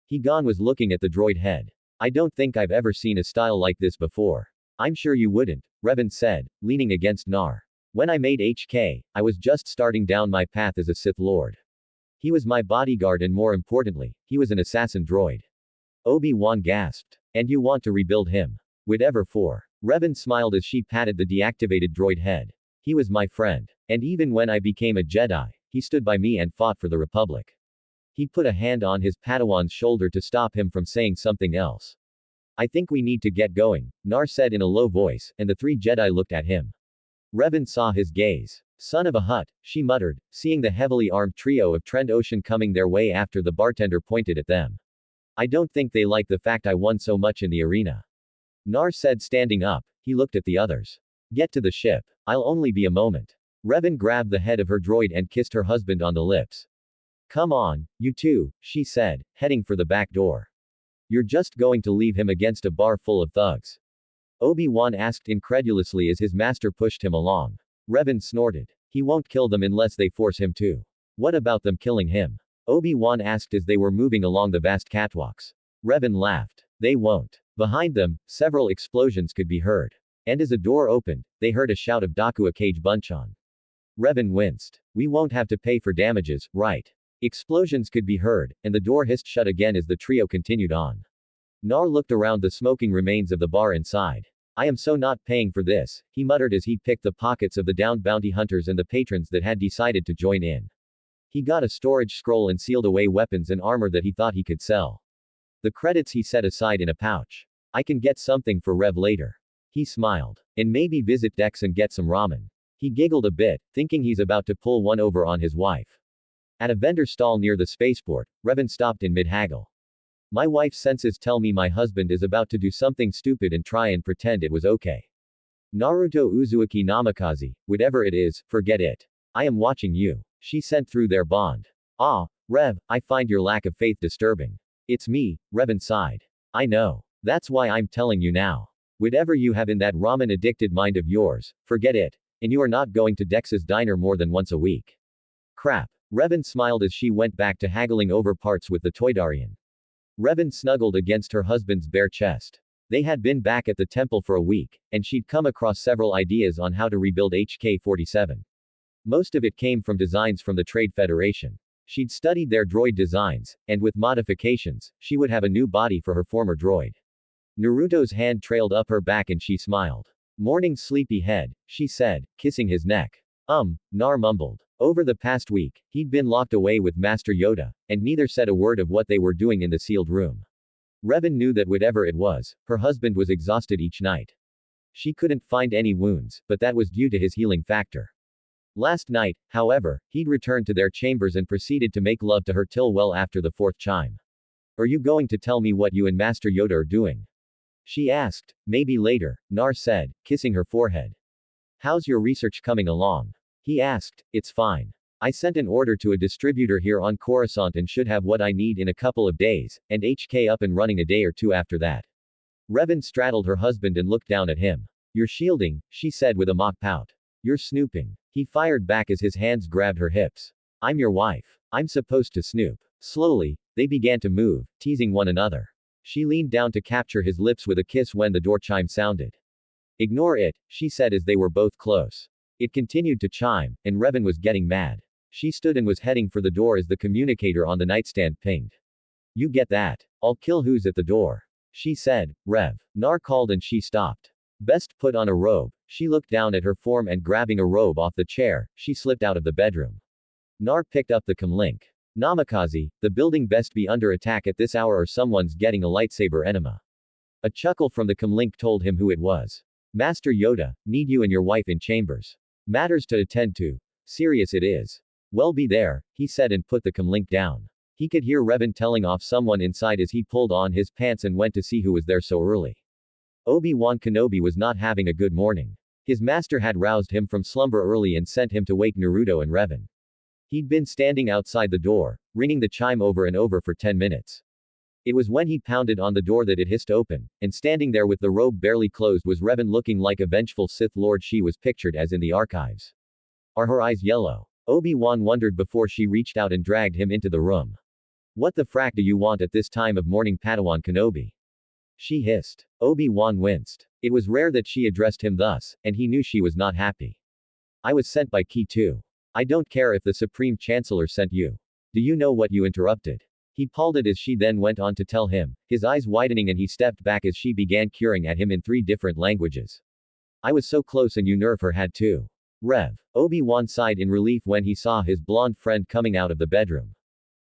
He-Gon was looking at the droid head. I don't think I've ever seen a style like this before. I'm sure you wouldn't, Revan said, leaning against Nar. When I made HK, I was just starting down my path as a Sith Lord. He was my bodyguard and more importantly, he was an assassin droid. Obi-Wan gasped. And you want to rebuild him? Whatever for. Revan smiled as she patted the deactivated droid head. He was my friend. And even when I became a Jedi, he stood by me and fought for the Republic. He put a hand on his Padawan's shoulder to stop him from saying something else. I think we need to get going, Nar said in a low voice, and the three Jedi looked at him. Revan saw his gaze. Son of a Hutt, she muttered, seeing the heavily armed trio of Trent-Ocean coming their way after the bartender pointed at them. I don't think they like the fact I won so much in the arena. Nar said standing up, he looked at the others. Get to the ship. I'll only be a moment. Revan grabbed the head of her droid and kissed her husband on the lips. Come on, you two, she said, heading for the back door. You're just going to leave him against a bar full of thugs? Obi-Wan asked incredulously as his master pushed him along. Revan snorted. He won't kill them unless they force him to. What about them killing him? Obi-Wan asked as they were moving along the vast catwalks. Revan laughed. They won't. Behind them, several explosions could be heard. And as a door opened, they heard a shout of Dakua Cage Bunchon. Revan winced. We won't have to pay for damages, right? Explosions could be heard, and the door hissed shut again as the trio continued on. Nar looked around the smoking remains of the bar inside. I am so not paying for this, he muttered as he picked the pockets of the downed bounty hunters and the patrons that had decided to join in. He got a storage scroll and sealed away weapons and armor that he thought he could sell. The credits he set aside in a pouch. I can get something for Rev later. He smiled. And maybe visit Dex and get some ramen. He giggled a bit, thinking he's about to pull one over on his wife. At a vendor stall near the spaceport, Revan stopped in mid-haggle. My wife's senses tell me my husband is about to do something stupid and try and pretend it was okay. Naruto Uzumaki Namikaze, whatever it is, forget it. I am watching you. She sent through their bond. Ah, Rev, I find your lack of faith disturbing. It's me, Revan sighed. I know. That's why I'm telling you now. Whatever you have in that ramen-addicted mind of yours, forget it, and you are not going to Dex's diner more than once a week. Crap. Revan smiled as she went back to haggling over parts with the Toydarian. Revan snuggled against her husband's bare chest. They had been back at the temple for a week, and she'd come across several ideas on how to rebuild HK-47. Most of it came from designs from the Trade Federation. She'd studied their droid designs, and with modifications, she would have a new body for her former droid. Naruto's hand trailed up her back and she smiled. Morning sleepy head, she said, kissing his neck. Nar mumbled. Over the past week, he'd been locked away with Master Yoda, and neither said a word of what they were doing in the sealed room. Revan knew that whatever it was, her husband was exhausted each night. She couldn't find any wounds, but that was due to his healing factor. Last night, however, he'd returned to their chambers and proceeded to make love to her till well after the fourth chime. Are you going to tell me what you and Master Yoda are doing? She asked. Maybe later, Nar said, kissing her forehead. How's your research coming along? He asked. It's fine. I sent an order to a distributor here on Coruscant and should have what I need in a couple of days, and HK up and running a day or two after that. Revan straddled her husband and looked down at him. You're shielding, she said with a mock pout. You're snooping. He fired back as his hands grabbed her hips. I'm your wife. I'm supposed to snoop. Slowly, they began to move, teasing one another. She leaned down to capture his lips with a kiss when the door chime sounded. Ignore it, she said as they were both close. It continued to chime, and Revan was getting mad. She stood and was heading for the door as the communicator on the nightstand pinged. You get that? I'll kill who's at the door. She said. Rev. Nar called and she stopped. Best put on a robe. She looked down at her form and grabbing a robe off the chair, she slipped out of the bedroom. Nar picked up the comlink. Namikaze, the building best be under attack at this hour or someone's getting a lightsaber enema. A chuckle from the comlink told him who it was. Master Yoda, need you and your wife in chambers. Matters to attend to. Serious it is. Well be there, he said and put the comlink down. He could hear Revan telling off someone inside as he pulled on his pants and went to see who was there so early. Obi-Wan Kenobi was not having a good morning. His master had roused him from slumber early and sent him to wake Naruto and Revan. He'd been standing outside the door, ringing the chime over and over for 10 minutes. It was when he pounded on the door that it hissed open, and standing there with the robe barely closed was Revan, looking like a vengeful Sith Lord she was pictured as in the archives. Are her eyes yellow? Obi-Wan wondered before she reached out and dragged him into the room. What the frack do you want at this time of morning, Padawan Kenobi? She hissed. Obi-Wan winced. It was rare that she addressed him thus, and he knew she was not happy. I was sent by Ki 2. I don't care if the Supreme Chancellor sent you. Do you know what you interrupted? He palled it as she then went on to tell him, his eyes widening, and he stepped back as she began curing at him in 3 different languages. I was so close and you nerve her had to. Rev. Obi-Wan sighed in relief when he saw his blonde friend coming out of the bedroom.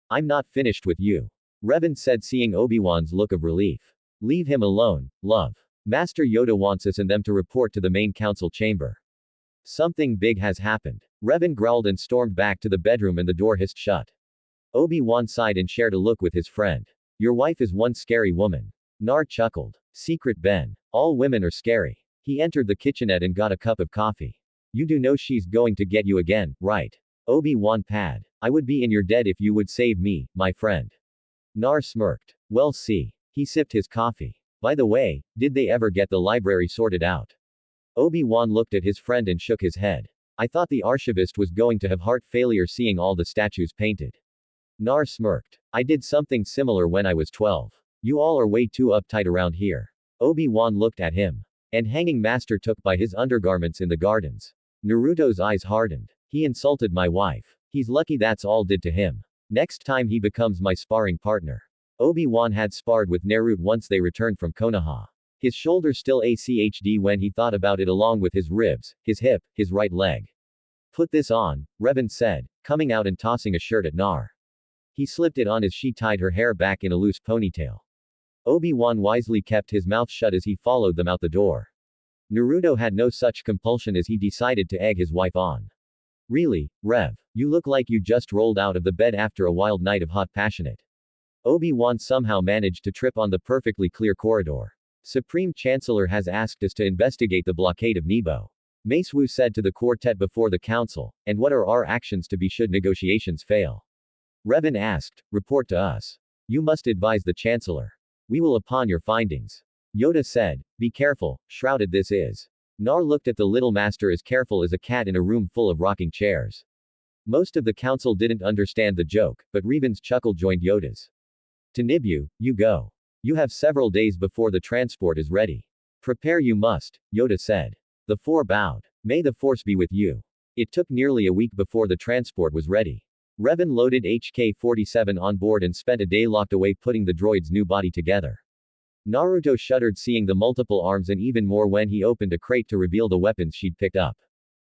I'm not finished with you. Revan said, seeing Obi-Wan's look of relief. Leave him alone, love. Master Yoda wants us and them to report to the main council chamber. Something big has happened. Revan growled and stormed back to the bedroom and the door hissed shut. Obi-Wan sighed and shared a look with his friend. Your wife is one scary woman. Nar chuckled. Secret Ben. All women are scary. He entered the kitchenette and got a cup of coffee. You do know she's going to get you again, right? Obi-Wan pad. I would be in your debt if you would save me, my friend. Nar smirked. Well, see. He sipped his coffee. By the way, did they ever get the library sorted out? Obi-Wan looked at his friend and shook his head. I thought the archivist was going to have heart failure seeing all the statues painted. Nar smirked. I did something similar when I was 12. You all are way too uptight around here. Obi-Wan looked at him. And hanging master took by his undergarments in the gardens. Naruto's eyes hardened. He insulted my wife. He's lucky that's all did to him. Next time he becomes my sparring partner. Obi-Wan had sparred with Naruto once they returned from Konoha. His shoulder still ached when he thought about it, along with his ribs, his hip, his right leg. Put this on, Revan said, coming out and tossing a shirt at Nar. He slipped it on as she tied her hair back in a loose ponytail. Obi-Wan wisely kept his mouth shut as he followed them out the door. Naruto had no such compulsion as he decided to egg his wife on. Really, Rev, you look like you just rolled out of the bed after a wild night of hot passionate. Obi-Wan somehow managed to trip on the perfectly clear corridor. Supreme Chancellor has asked us to investigate the blockade of Nebo. Mace Wu said to the quartet before the council, and what are our actions to be should negotiations fail? Revan asked, report to us. You must advise the Chancellor. We will upon your findings. Yoda said, be careful, shrouded this is. Nar looked at the little master as careful as a cat in a room full of rocking chairs. Most of the council didn't understand the joke, but Revan's chuckle joined Yoda's. To Nibu, you go. You have several days before the transport is ready. Prepare you must, Yoda said. The 4 bowed. May the force be with you. It took nearly a week before the transport was ready. Revan loaded HK-47 on board and spent a day locked away putting the droid's new body together. Naruto shuddered seeing the multiple arms, and even more when he opened a crate to reveal the weapons she'd picked up.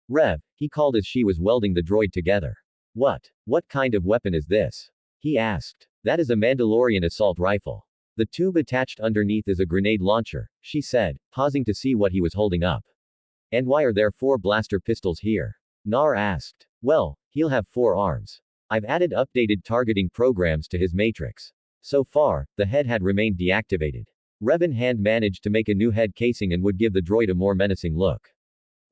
Rev, he called as she was welding the droid together. What kind of weapon is this? He asked. That is a Mandalorian assault rifle. The tube attached underneath is a grenade launcher, she said, pausing to see what he was holding up. And why are there 4 blaster pistols here? Nar asked. Well, he'll have 4 arms. I've added updated targeting programs to his matrix. So far, the head had remained deactivated. Revan had managed to make a new head casing and would give the droid a more menacing look.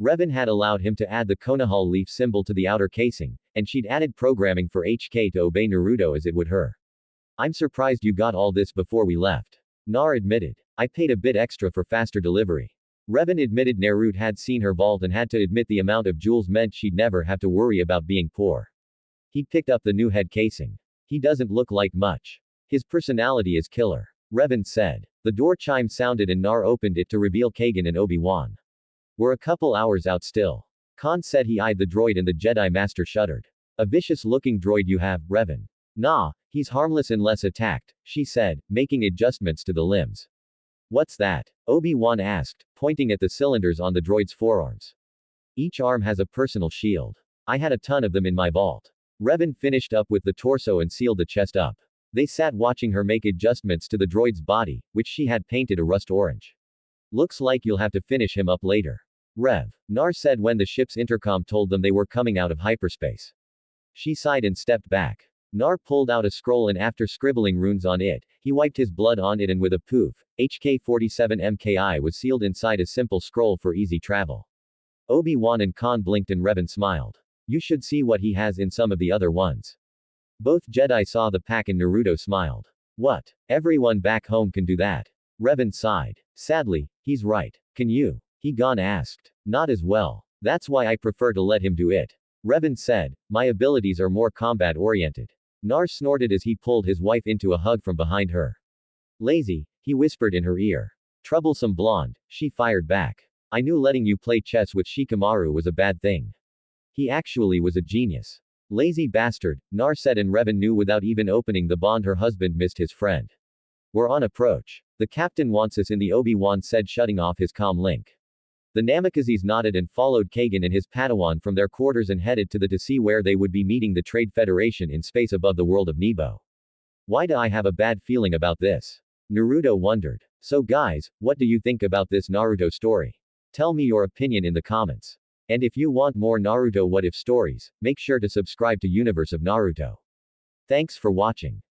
Revan had allowed him to add the Konoha leaf symbol to the outer casing, and she'd added programming for HK to obey Naruto as it would her. I'm surprised you got all this before we left. Nar admitted. I paid a bit extra for faster delivery. Revan admitted Naruto had seen her vault and had to admit the amount of jewels meant she'd never have to worry about being poor. He picked up the new head casing. He doesn't look like much. His personality is killer. Revan said. The door chime sounded and Nar opened it to reveal Kagan and Obi-Wan. We're a couple hours out still. Khan said. He eyed the droid and the Jedi Master shuddered. A vicious-looking droid you have, Revan. Nah, he's harmless unless attacked, she said, making adjustments to the limbs. What's that? Obi-Wan asked, pointing at the cylinders on the droid's forearms. Each arm has a personal shield. I had a ton of them in my vault. Revan finished up with the torso and sealed the chest up. They sat watching her make adjustments to the droid's body, which she had painted a rust orange. Looks like you'll have to finish him up later. Rev. Nar said when the ship's intercom told them they were coming out of hyperspace. She sighed and stepped back. Nar pulled out a scroll and after scribbling runes on it, he wiped his blood on it and with a poof, HK-47 MKI was sealed inside a simple scroll for easy travel. Obi-Wan and Khan blinked and Revan smiled. You should see what he has in some of the other ones. Both Jedi saw the pack and Naruto smiled. What? Everyone back home can do that. Revan sighed. Sadly, he's right. Can you? He asked. Not as well. That's why I prefer to let him do it. Revan said, my abilities are more combat-oriented. Nar snorted as he pulled his wife into a hug from behind her. Lazy, he whispered in her ear. Troublesome blonde, she fired back. I knew letting you play chess with Shikamaru was a bad thing. He actually was a genius. Lazy bastard, Nar said, and Revan knew without even opening the bond her husband missed his friend. We're on approach. The captain wants us in, the Obi-Wan said, shutting off his comm link. The Namakazes nodded and followed Kagan and his Padawan from their quarters and headed to see where they would be meeting the Trade Federation in space above the world of Nebo. Why do I have a bad feeling about this? Naruto wondered. So guys, what do you think about this Naruto story? Tell me your opinion in the comments. And if you want more Naruto what if stories, make sure to subscribe to Universe of Naruto. Thanks for watching.